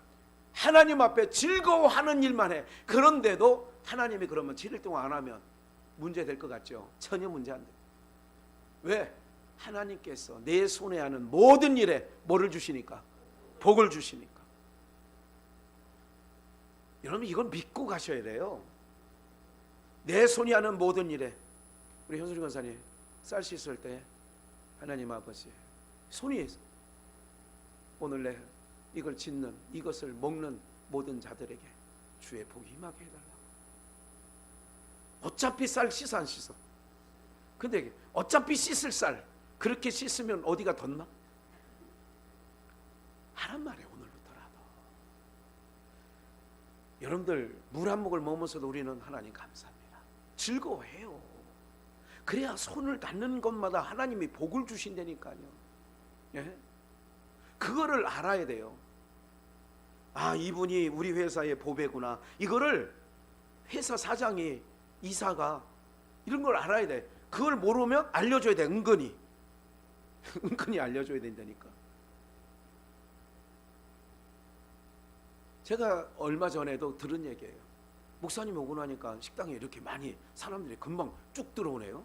하나님 앞에 즐거워하는 일만 해. 그런데도 하나님이 그러면 7일 동안 안 하면 문제 될 것 같죠? 전혀 문제 안 돼요. 왜? 하나님께서 내 손에 하는 모든 일에 뭐를 주시니까? 복을 주시니까. 여러분 이건 믿고 가셔야 돼요. 내 손이 하는 모든 일에 우리 현수리 권사님 쌀 씻을 때 하나님 아버지 손이 오늘 내 이걸 짓는 이것을 먹는 모든 자들에게 주의 복이 임하게 해달라고. 어차피 쌀 씻어 안 씻어? 근데 어차피 씻을 쌀 그렇게 씻으면 어디가 덧나? 하란 말이에요. 오늘부터라도 여러분들 물 한 모금 먹으면서도 우리는 하나님 감사합니다. 즐거워해요. 그래야 손을 닿는 것마다 하나님이 복을 주신다니까요. 예? 그거를 알아야 돼요. 이분이 우리 회사의 보배구나. 이거를 회사 사장이 이사가 이런 걸 알아야 돼. 그걸 모르면 알려줘야 돼. 은근히 알려줘야 된다니까. 제가 얼마 전에도 들은 얘기예요. 목사님 오고 나니까 식당에 이렇게 많이 사람들이 금방 쭉 들어오네요.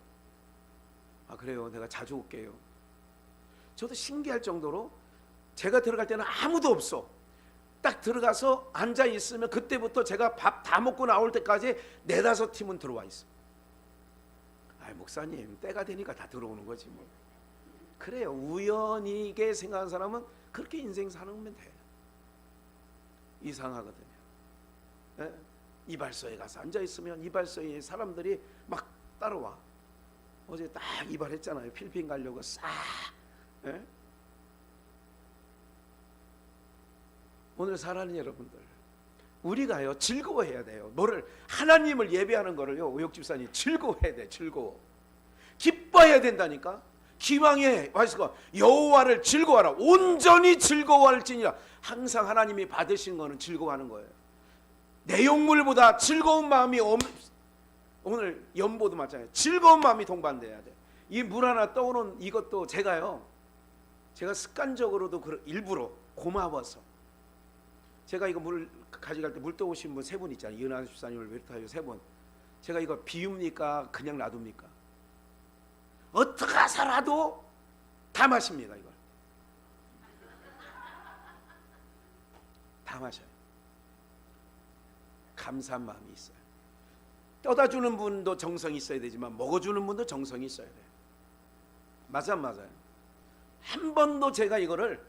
그래요? 내가 자주 올게요. 저도 신기할 정도로 제가 들어갈 때는 아무도 없어. 딱 들어가서 앉아 있으면 그때부터 제가 밥 다 먹고 나올 때까지 4-5 팀은 들어와 있어. 목사님 때가 되니까 다 들어오는 거지 뭐. 그래요. 우연히게 생각하는 사람은 그렇게 인생 사는 돼. 이상하거든요. 예? 이발소에 가서 앉아 있으면 이발소에 사람들이 막 따라와. 어제 딱 이발했잖아요. 필리핀 가려고 싹. 예? 오늘 사랑하는 여러분들, 우리가요 즐거워해야 돼요. 뭐를 하나님을 예배하는 거를요 오혁 집사님 즐거워해야 돼. 즐거워. 기뻐해야 된다니까. 기왕에 와이스가 여호와를 즐거워하라. 온전히 즐거워할지니라. 항상 하나님이 받으신 거는 즐거워하는 거예요. 내용물보다 즐거운 마음이 오늘 연보도 마찬가지예요. 즐거운 마음이 동반돼야 돼. 이 물 하나 떠오는 이것도 제가 습관적으로도 일부러 고마워서 제가 이거 물 가져갈 때 물 떠오신 분 세 분 있잖아요. 이은하 집사님을 비롯하여 세 분. 제가 이거 비웁니까? 그냥 놔둡니까? 어떻게 살아도 다 마십니다. 이걸 다 마셔요. 감사한 마음이 있어요. 떠다 주는 분도 정성이 있어야 되지만 먹어주는 분도 정성이 있어야 돼요. 맞아요. 한 번도 제가 이거를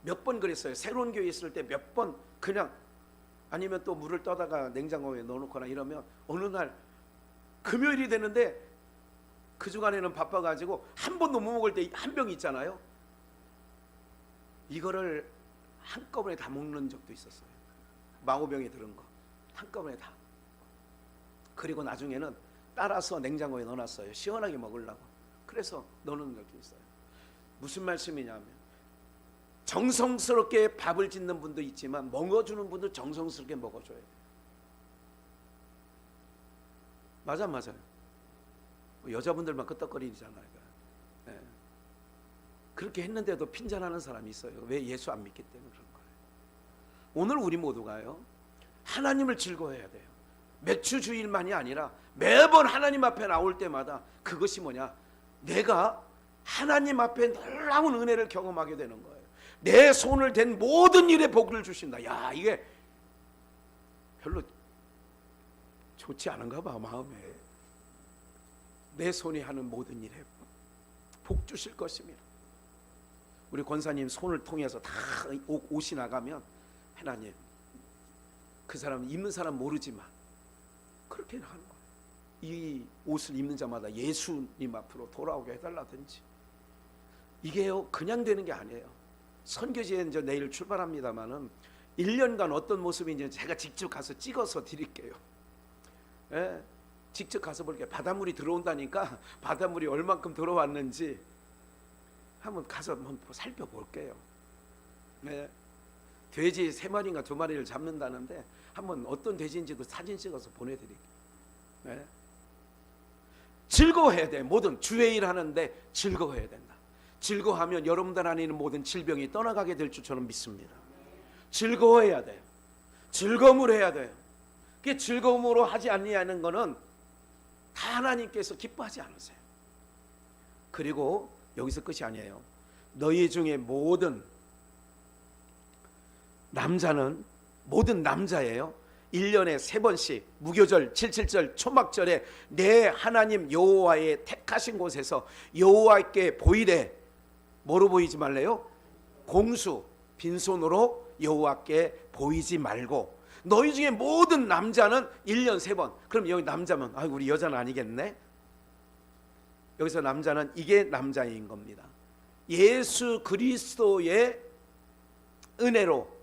몇 번 그랬어요. 새로운 교회 있을 때 몇 번 그냥, 아니면 또 물을 떠다가 냉장고에 넣어놓거나 이러면 어느 날 금요일이 되는데 그 주간에는 바빠가지고 한 번도 못 먹을 때 한 병 있잖아요. 이거를 한꺼번에 다 먹는 적도 있었어요. 망호병에 들은 거 한꺼번에 다. 그리고 나중에는 따라서 냉장고에 넣어놨어요. 시원하게 먹으려고. 그래서 넣는 적도 있어요. 무슨 말씀이냐면 정성스럽게 밥을 짓는 분도 있지만 먹어주는 분도 정성스럽게 먹어줘야 돼요. 맞아요. 여자분들만 끄떡거리잖아요. 네. 그렇게 했는데도 핀잔하는 사람이 있어요. 왜? 예수 안 믿기 때문에 그런 거예요. 오늘 우리 모두가요, 하나님을 즐거워해야 돼요. 매주 주일만이 아니라 매번 하나님 앞에 나올 때마다 그것이 뭐냐? 내가 하나님 앞에 놀라운 은혜를 경험하게 되는 거예요. 내 손을 댄 모든 일에 복을 주신다. 야, 이게 별로 좋지 않은가 봐, 마음에. 내 손이 하는 모든 일에 복 주실 것입니다. 우리 권사님 손을 통해서 다 옷이 나가면 하나님, 그 사람 입는 사람 모르지만 그렇게 하는 거예요. 이 옷을 입는 자마다 예수님 앞으로 돌아오게 해달라든지. 이게요 그냥 되는 게 아니에요. 선교지에 이제 내일 출발합니다마는 1년간 어떤 모습인지 제가 직접 가서 찍어서 드릴게요. 예, 직접 가서 볼게요. 바닷물이 들어온다니까 바닷물이 얼만큼 들어왔는지 한번 가서 한번 살펴볼게요. 예, 돼지 3마리인가 2마리를 잡는다는데 한번 어떤 돼지인지도 사진 찍어서 보내드릴게요. 예. 즐거워해야 돼. 모든 주의 일 하는데 즐거워해야 된다. 즐거워하면 여러분들 안에 있는 모든 질병이 떠나가게 될 줄 저는 믿습니다. 즐거워해야 돼요. 즐거움을 해야 돼요. 그게 즐거움으로 하지 아니하는 거는 다 하나님께서 기뻐하지 않으세요. 그리고 여기서 끝이 아니에요. 너희 중에 모든 남자는, 모든 남자예요, 1년에 3번씩 무교절, 77절, 초막절에 내 하나님 여호와의 택하신 곳에서 여호와께 보이되, 뭐로 보이지 말래요? 공수, 빈손으로 여호와께 보이지 말고. 너희 중에 모든 남자는 1년 3번. 그럼 여기 남자면 우리 여자는 아니겠네. 여기서 남자는 이게 남자인 겁니다. 예수 그리스도의 은혜로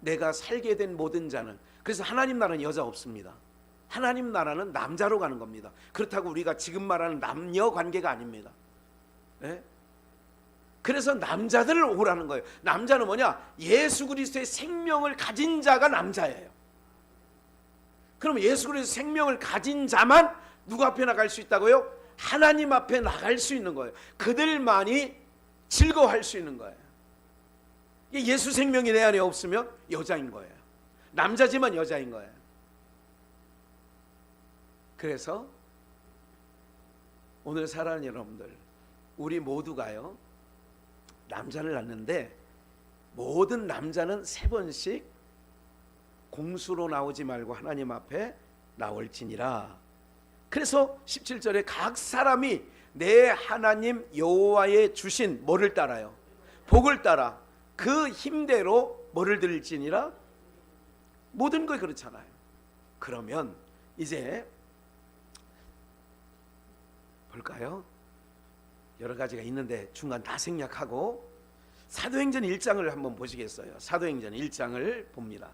내가 살게 된 모든 자는. 그래서 하나님 나라는 여자 없습니다. 하나님 나라는 남자로 가는 겁니다. 그렇다고 우리가 지금 말하는 남녀 관계가 아닙니다. 네? 그래서 남자들을 오라는 거예요. 남자는 뭐냐? 예수 그리스도의 생명을 가진 자가 남자예요. 그럼 예수 그리스도의 생명을 가진 자만 누구 앞에 나갈 수 있다고요? 하나님 앞에 나갈 수 있는 거예요. 그들만이 즐거워할 수 있는 거예요. 예수 생명이 내 안에 없으면 여자인 거예요. 남자지만 여자인 거예요. 그래서 오늘 사랑하는 여러분들, 우리 모두가요 남자를 낳는데 모든 남자는 3번씩 공수로 나오지 말고 하나님 앞에 나올지니라. 그래서 17절에 각 사람이 내 하나님 여호와의 주신 뭐를 따라요? 복을 따라 그 힘대로 뭐를 드릴지니라. 모든 거 그렇잖아요. 그러면 이제 볼까요? 여러 가지가 있는데 중간 다 생략하고 사도행전 1장을 한번 보시겠어요? 사도행전 1장을 봅니다.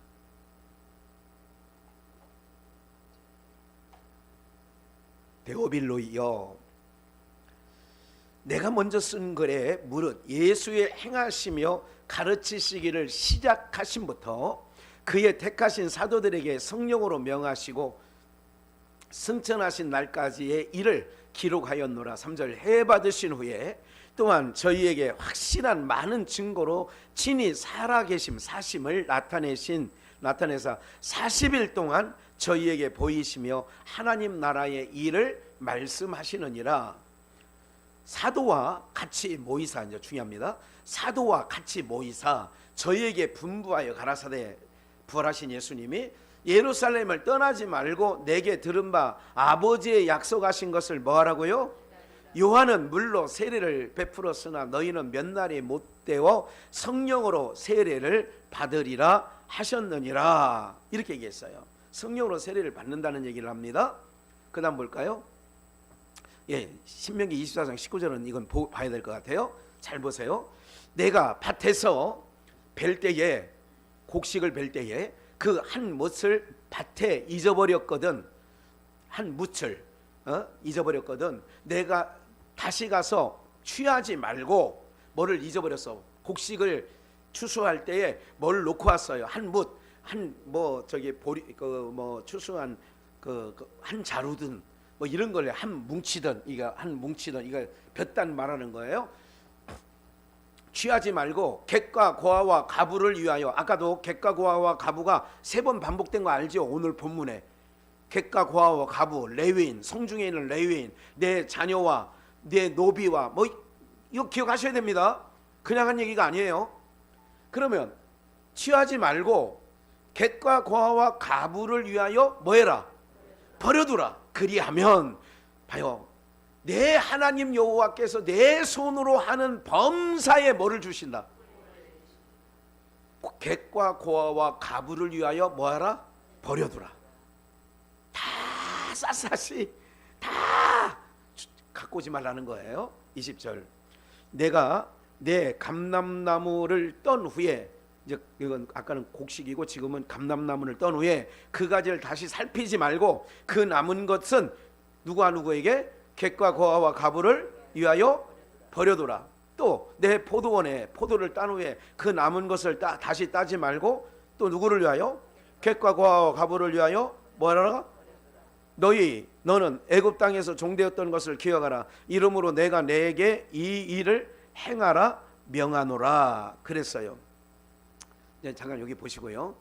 데오빌로이여, 내가 먼저 쓴 글에 무릇 예수의 행하시며 가르치시기를 시작하심부터 그의 택하신 사도들에게 성령으로 명하시고 승천하신 날까지의 일을 기록하였노라. 3절, 해 받으신 후에 또한 저희에게 확실한 많은 증거로 친히 살아계심 사심을 나타내신 나타내사 40일 동안 저희에게 보이시며 하나님 나라의 일을 말씀하시느니라. 사도와 같이 모이사, 이제 중요합니다. 사도와 같이 모이사 저희에게 분부하여 가라사대, 부활하신 예수님이 예루살렘을 떠나지 말고 내게 들은 바 아버지의 약속하신 것을 뭐하라고요? 요한은 물로 세례를 베풀었으나 너희는 몇 날이 못되어 성령으로 세례를 받으리라 하셨느니라. 이렇게 얘기했어요. 성령으로 세례를 받는다는 얘기를 합니다. 그 다음 볼까요? 예, 신명기 24장 19절은 이건 봐야 될 것 같아요. 잘 보세요. 내가 밭에서 벨 때에, 곡식을 벨 때에 그 한 뭇을 밭에 잊어버렸거든. 한 뭇을 잊어버렸거든. 내가 다시 가서 취하지 말고 뭐를 잊어버렸어? 곡식을 추수할 때에 뭘 놓고 왔어요? 한 뭇, 한 뭐 저기 보리 뭐 추수한 한 자루든 뭐 이런 걸 한 뭉치든, 이거 한 뭉치든, 이거 볕단 말하는 거예요. 취하지 말고 객과 고아와 가부를 위하여. 아까도 객과 고아와 가부가 3번 반복된 거 알죠? 오늘 본문에 객과 고아와 가부, 레위인, 성중에 있는 레위인, 내 자녀와 내 노비와, 뭐 이거 기억하셔야 됩니다. 그냥 한 얘기가 아니에요. 그러면 취하지 말고 객과 고아와 가부를 위하여 뭐해라? 버려두라. 그리하면 봐요, 내 하나님 여호와께서 내 손으로 하는 범사에 뭐를 주신다? 객과 고아와 가부를 위하여 뭐하라? 버려두라. 다 샅샅이 다 갖고 오지 말라는 거예요. 20절. 내가 내 감람나무를 떤 후에, 이제 이건 아까는 곡식이고 지금은 감람나무를 떤 후에 그 가지를 다시 살피지 말고 그 남은 것은 누구와 누구에게? 객과 고아와 가부를 위하여 버려두라. 또 내 포도원에 포도를 딴 후에 그 남은 것을 다시 따지 말고 또 누구를 위하여? 객과 고아와 가부를 위하여 뭐하라? 너는 애굽 땅에서 종되었던 것을 기억하라. 이러므로 내가 내게 이 일을 행하라 명하노라 그랬어요. 네, 잠깐 여기 보시고요.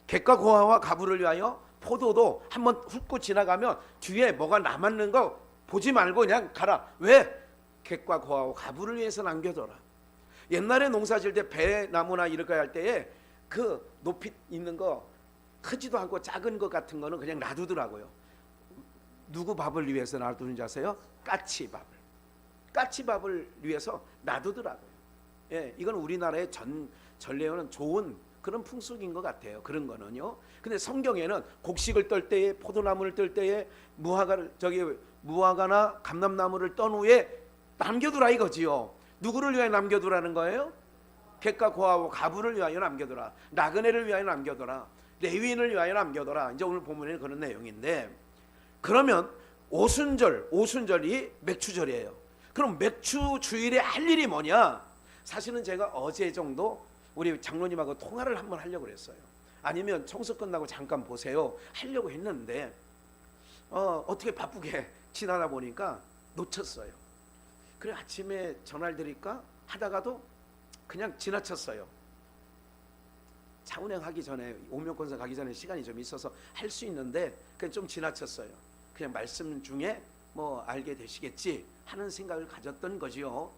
객과 고아와 가부를 위하여, 포도도 한번 훑고 지나가면 뒤에 뭐가 남았는 거 보지 말고 그냥 가라. 왜? 객과 고아와 가부를 위해서 남겨둬라. 옛날에 농사 지을 때 배나무나 이렇게 할 때에 그 높이 있는 거 크지도 않고 작은 것 같은 거는 그냥 놔두더라고요. 누구 밥을 위해서 놔두는지 아세요? 까치밥을 위해서 놔두더라고요. 예, 이건 우리나라의 전례에는 좋은 그런 풍속인 것 같아요. 그런 거는요. 근데 성경에는 곡식을 떨 때에, 포도나무를 떨 때에 무화과나 감람나무를 떤 후에 남겨두라 이거지요. 누구를 위하여 남겨두라는 거예요? 객과 고아와 가부를 위하여 남겨두라. 나그네를 위하여 남겨두라. 레위인을 위하여 남겨두라. 이제 오늘 본문에는 그런 내용인데, 그러면 오순절이 맥추절이에요. 그럼 맥추 주일에 할 일이 뭐냐? 사실은 제가 어제 정도 우리 장로님하고 통화를 한번 하려고 그랬어요. 아니면 청소 끝나고 잠깐 보세요 하려고 했는데 어떻게 바쁘게 지나다 보니까 놓쳤어요. 그래 아침에 전화를 드릴까 하다가도 그냥 지나쳤어요. 차운행하기 전에, 오명권사 가기 전에 시간이 좀 있어서 할 수 있는데 그냥 좀 지나쳤어요. 그냥 말씀 중에 뭐 알게 되시겠지 하는 생각을 가졌던 거지요.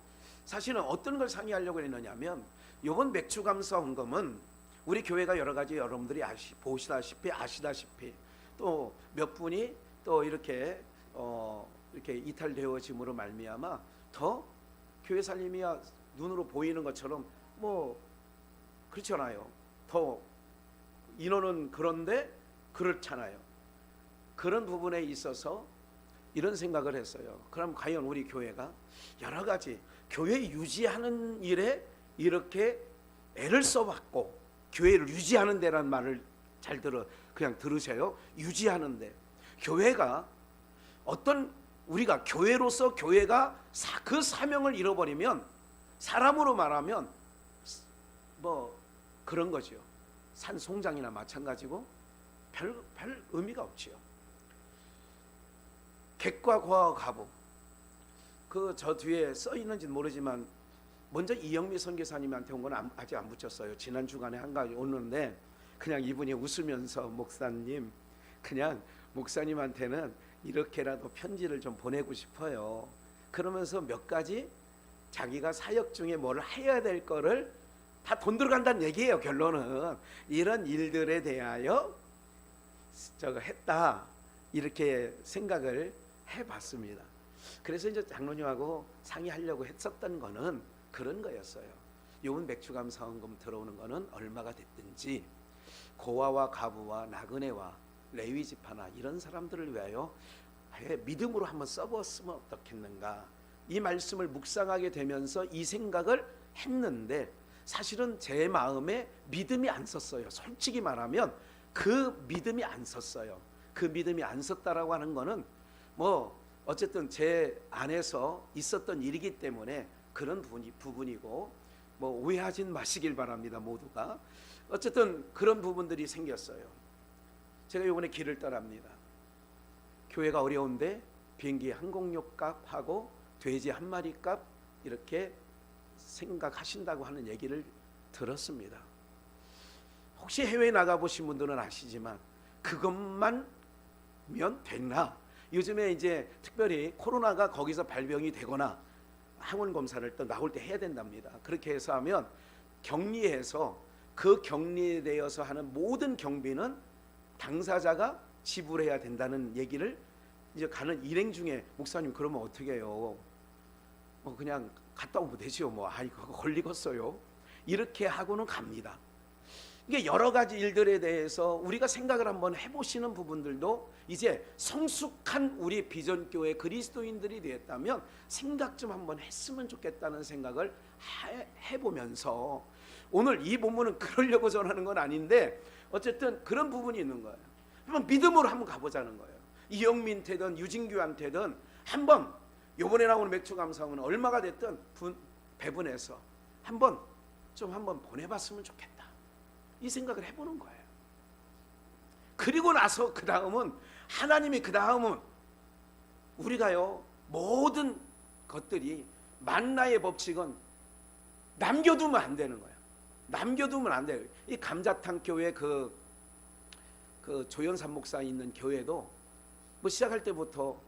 사실은 어떤 걸 상의하려고 했느냐면, 이번 맥추감사 헌금은 우리 교회가 여러 가지 여러분들이 아시다시피 또 몇 분이 또 이렇게 이탈되어짐으로 말미암아 더 교회 살림이야 눈으로 보이는 것처럼 뭐 그렇잖아요. 더 인원은 그런데 그렇잖아요. 그런 부분에 있어서 이런 생각을 했어요. 그럼 과연 우리 교회가 여러 가지 교회 유지하는 일에 이렇게 애를 써봤고, 교회를 유지하는 데란 말을 잘 그냥 들으세요. 유지하는 데, 교회가 우리가 교회로서 교회가 그 사명을 잃어버리면, 사람으로 말하면 뭐 그런 거죠. 산송장이나 마찬가지고 별 의미가 없지요. 객과 고아와 가부, 저 뒤에 써 있는지는 모르지만 먼저 이영미 선교사님한테 온 건 아직 안 붙였어요. 지난 주간에 한 가지 오는데, 그냥 이분이 웃으면서 목사님, 그냥 목사님한테는 이렇게라도 편지를 좀 보내고 싶어요. 그러면서 몇 가지 자기가 사역 중에 뭘 해야 될 거를 다 돈 들어간다는 얘기예요. 결론은 이런 일들에 대하여 저거 했다, 이렇게 생각을 해봤습니다. 그래서 이제 장로님하고 상의하려고 했었던 거는 그런 거였어요. 요번 맥주감 사원금 들어오는 거는 얼마가 됐든지 고아와 가부와 나그네와 레위 지파나 이런 사람들을 위하여 믿음으로 한번 써보았으면 어떻겠는가, 이 말씀을 묵상하게 되면서 이 생각을 했는데 사실은 제 마음에 믿음이 안 섰어요. 솔직히 말하면 그 믿음이 안 섰어요. 그 믿음이 안 섰다라고 하는 거는 뭐 어쨌든 제 안에서 있었던 일이기 때문에 그런 부분이고, 뭐 오해하진 마시길 바랍니다. 모두가 어쨌든 그런 부분들이 생겼어요. 제가 이번에 길을 떠납니다. 교회가 어려운데 비행기 항공료 값하고 돼지 한 마리 값 이렇게 생각하신다고 하는 얘기를 들었습니다. 혹시 해외에 나가보신 분들은 아시지만 그것만면 됐나? 요즘에 이제 특별히 코로나가 거기서 발병이 되거나 항원 검사를 또 나올 때 해야 된답니다. 그렇게 해서 하면 격리해서 그 격리되어서 하는 모든 경비는 당사자가 지불해야 된다는 얘기를 이제 가는 일행 중에, 목사님 그러면 어떻게 해요? 그냥 갔다 오면 되지요. 그거 걸리겠어요. 이렇게 하고는 갑니다. 이게 여러 가지 일들에 대해서 우리가 생각을 한번 해보시는 부분들도 이제 성숙한 우리 비전교회 그리스도인들이 되었다면 생각 좀 한번 했으면 좋겠다는 생각을 해보면서, 오늘 이 본문은 그러려고 전하는 건 아닌데 어쨌든 그런 부분이 있는 거예요. 한번 믿음으로 한번 가보자는 거예요. 이영민한테든 유진규한테든 한번 요번에 나오는 맥주 감사원은 얼마가 됐든 배분해서 한번 보내봤으면 좋겠다, 이 생각을 해보는 거예요. 그리고 나서 그 다음은 하나님이, 그 다음은 우리가요 모든 것들이 만나의 법칙은 남겨두면 안 되는 거예요. 남겨두면 안 돼요. 이 감자탕 교회 그 조연산 목사 있는 교회도 뭐 시작할 때부터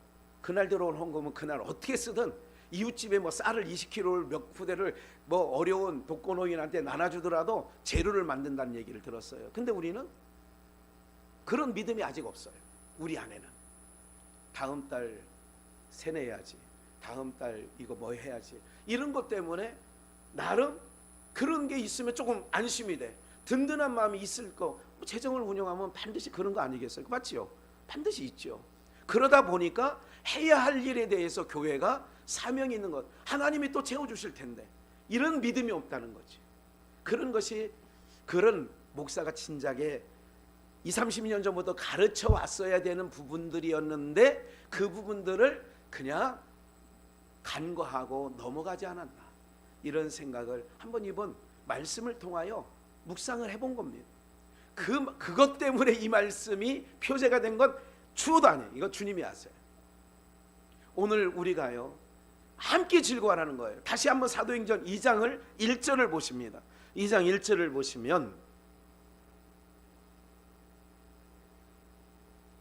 그날 들어온 헌금은 그날 어떻게 쓰든 이웃집에 뭐 쌀을 20kg를 몇 부대를 뭐 어려운 독거노인한테 나눠주더라도 재료를 만든다는 얘기를 들었어요. 근데 우리는 그런 믿음이 아직 없어요. 우리 안에는 다음 달 세내야지, 다음 달 이거 뭐 해야지, 이런 것 때문에 나름 그런 게 있으면 조금 안심이 돼. 든든한 마음이 있을 거. 재정을 운영하면 반드시 그런 거 아니겠어요? 맞지요? 반드시 있죠. 그러다 보니까 해야 할 일에 대해서 교회가 사명이 있는 것, 하나님이 또 채워주실 텐데 이런 믿음이 없다는 거지. 그런 것이, 그런 목사가 진작에 20-30년 전부터 가르쳐 왔어야 되는 부분들이었는데 그 부분들을 그냥 간과하고 넘어가지 않았나, 이런 생각을 한번 이번 말씀을 통하여 묵상을 해본 겁니다. 그것 때문에 이 말씀이 표제가 된 건 추호도 아니에요. 이거 주님이 아세요. 오늘 우리가요 함께 즐거워하는 거예요. 다시 한번 사도행전 2장을 1절을 보십니다. 2장 1절을 보시면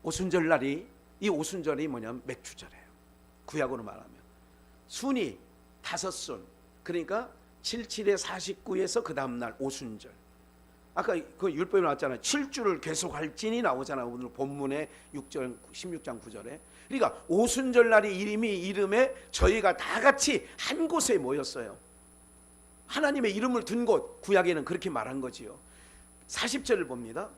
오순절 날이, 이 오순절이 뭐냐면 맥주절이에요. 구약으로 말하면 순이 5순, 그러니까 77에 49에서 그 다음날 오순절. 아까 그 율법에 나왔잖아요. 7주를 계속 할진이 나오잖아요. 오늘 본문에 6절 16장 9절에. 그러니까 오순절 날이 이름에 저희가 다 같이 한 곳에 모였어요. 하나님의 이름을 둔 곳, 구약에는 그렇게 말한 거지요. 40절을 봅니다.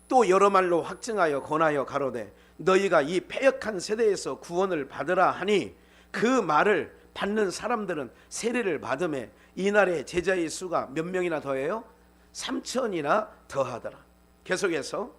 또 여러 말로 확증하여 권하여 가로되 너희가 이 패역한 세대에서 구원을 받으라 하니, 그 말을 받는 사람들은 세례를 받음에 이날에 제자의 수가 몇 명이나 더해요? 3,000이나 더하더라. 계속해서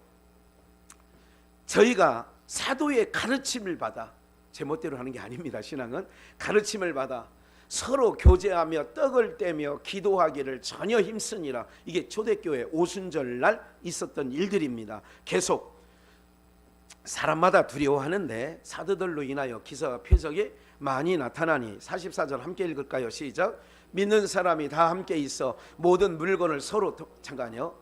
저희가 사도의 가르침을 받아, 제멋대로 하는 게 아닙니다. 신앙은 가르침을 받아 서로 교제하며 떡을 떼며 기도하기를 전혀 힘쓰니라. 이게 초대교회 오순절 날 있었던 일들입니다. 계속 사람마다 두려워하는데 사도들로 인하여 기사와 표적이 많이 나타나니. 44절 함께 읽을까요? 시작. 믿는 사람이 다 함께 있어 모든 물건을 서로 잠깐요.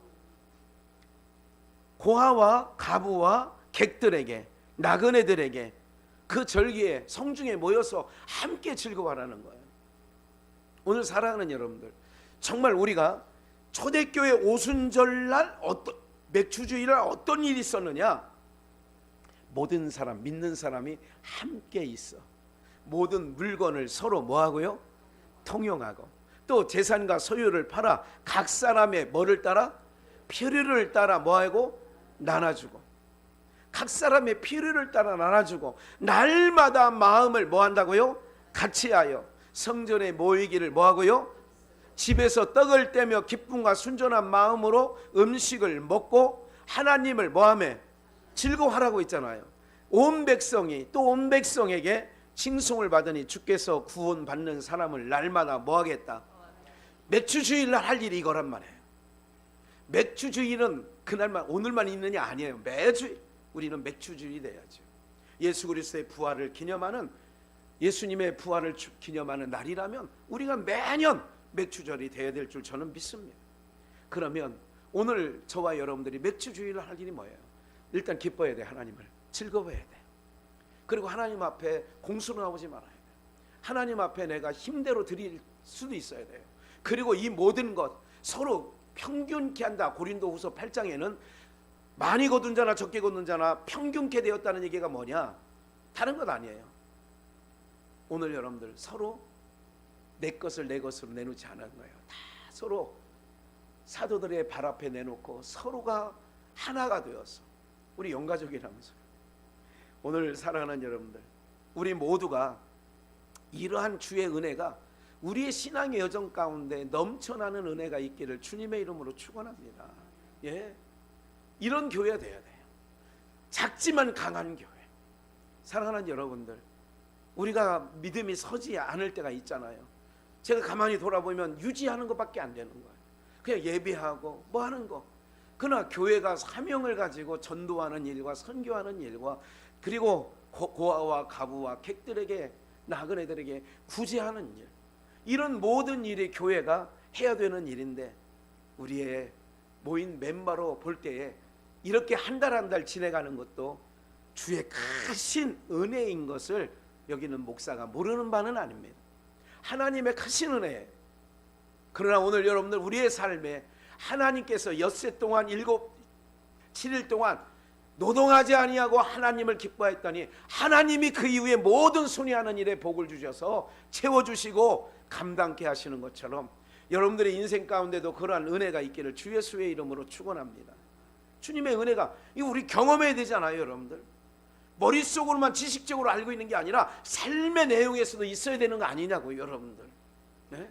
고아와 가부와 객들에게, 나그네들에게 그 절기에 성중에 모여서 함께 즐거워하라는 거예요. 오늘 사랑하는 여러분들, 정말 우리가 초대교회 오순절날 맥주주일날 어떤 일이 있었느냐? 모든 사람, 믿는 사람이 함께 있어. 모든 물건을 서로 뭐하고요? 통용하고, 또 재산과 소유를 팔아 각 사람의 뭐를 따라? 필요를 따라 뭐하고? 나눠주고, 각 사람의 필요를 따라 나눠주고, 날마다 마음을 뭐한다고요? 같이 하여 성전에 모이기를 뭐하고요? 집에서 떡을 떼며 기쁨과 순전한 마음으로 음식을 먹고 하나님을 뭐하며? 즐거워하라고 있잖아요. 온 백성이 또 온 백성에게 칭송을 받으니 주께서 구원받는 사람을 날마다 뭐하겠다? 맥주주일날 할 일이 이거란 말이에요. 맥주주일은 그날만 오늘만 있느냐? 아니에요. 매주 우리는 맥주주일이 돼야죠. 예수 그리스도의 부활을 기념하는, 예수님의 부활을 기념하는 날이라면 우리가 매년 맥주절이 돼야 될 줄 저는 믿습니다. 그러면 오늘 저와 여러분들이 맥주주일을 할 일이 뭐예요? 일단 기뻐해야 돼. 하나님을 즐거워해야 돼. 그리고 하나님 앞에 공수로 나오지 말아야 돼. 하나님 앞에 내가 힘대로 드릴 수도 있어야 돼요. 그리고 이 모든 것 서로 평균케 한다. 고린도후서 8장에는 많이 거둔 자나 적게 거둔 자나 평균케 되었다는 얘기가 뭐냐? 다른 것 아니에요. 오늘 여러분들 서로 내 것을 내 것으로 내놓지 않은 거예요. 다 서로 사도들의 발 앞에 내놓고 서로가 하나가 되어서 우리 영가족이라면서요. 오늘 사랑하는 여러분들, 우리 모두가 이러한 주의 은혜가 우리의 신앙의 여정 가운데 넘쳐나는 은혜가 있기를 주님의 이름으로 축원합니다. 예, 이런 교회가 돼야 돼요. 작지만 강한 교회. 사랑하는 여러분들, 우리가 믿음이 서지 않을 때가 있잖아요. 제가 가만히 돌아보면 유지하는 것밖에 안 되는 거예요. 그냥 예배하고 뭐 하는 거. 그러나 교회가 사명을 가지고 전도하는 일과 선교하는 일과, 그리고 고아와 가부와 객들에게, 나그네들에게 구제하는 일, 이런 모든 일이 교회가 해야 되는 일인데, 우리의 모인 멤버로 볼 때에 이렇게 한 달 한 달 지내가는 것도 주의 크신 은혜인 것을 여기는 목사가 모르는 바는 아닙니다. 하나님의 크신 은혜. 그러나 오늘 여러분들 우리의 삶에 하나님께서 엿새 동안 7일 동안 노동하지 아니하고 하나님을 기뻐했더니 하나님이 그 이후에 모든 손이 하는 일에 복을 주셔서 채워주시고 감당케 하시는 것처럼 여러분들의 인생 가운데도 그러한 은혜가 있기를 주 예수의 이름으로 축원합니다. 주님의 은혜가 이거 우리 경험해야 되잖아요. 여러분들 머릿속으로만 지식적으로 알고 있는 게 아니라 삶의 내용에서도 있어야 되는 거 아니냐고요. 여러분들, 네?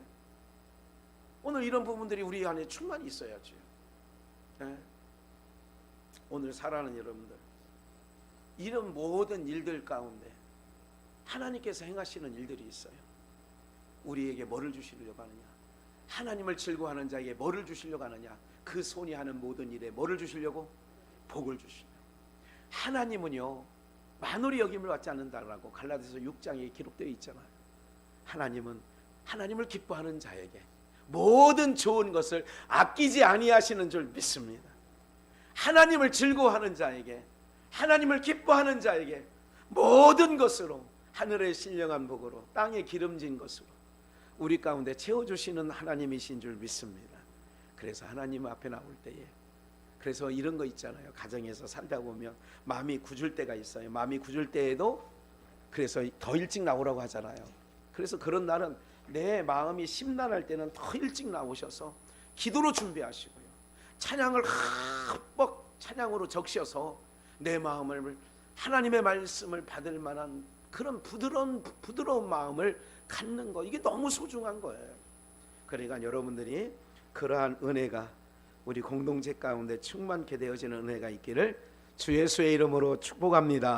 오늘 이런 부분들이 우리 안에 충만히 있어야죠. 네? 오늘 사랑하는 여러분들, 이런 모든 일들 가운데 하나님께서 행하시는 일들이 있어요. 우리에게 뭐를 주시려고 하느냐? 하나님을 즐거워하는 자에게 뭐를 주시려고 하느냐? 그 손이 하는 모든 일에 뭐를 주시려고? 복을 주시려고. 하나님은요 만홀히 여김을 받지 않는다라고 갈라디아서 6장에 기록되어 있잖아요. 하나님은 하나님을 기뻐하는 자에게 모든 좋은 것을 아끼지 아니하시는 줄 믿습니다. 하나님을 즐거워하는 자에게, 하나님을 기뻐하는 자에게 모든 것으로, 하늘의 신령한 복으로 땅에 기름진 것으로 우리 가운데 채워주시는 하나님이신 줄 믿습니다. 그래서 하나님 앞에 나올 때에, 그래서 이런 거 있잖아요. 가정에서 살다 보면 마음이 굳을 때가 있어요. 마음이 굳을 때에도 그래서 더 일찍 나오라고 하잖아요. 그래서 그런 날은 내 마음이 심란할 때는 더 일찍 나오셔서 기도로 준비하시고요, 찬양을 흠뻑 찬양으로 적셔서 내 마음을 하나님의 말씀을 받을 만한 그런 부드러운 마음을 갖는 거, 이게 너무 소중한 거예요. 그러니까 여러분들이 그러한 은혜가 우리 공동체 가운데 충만케 되어지는 은혜가 있기를 주 예수의 이름으로 축복합니다.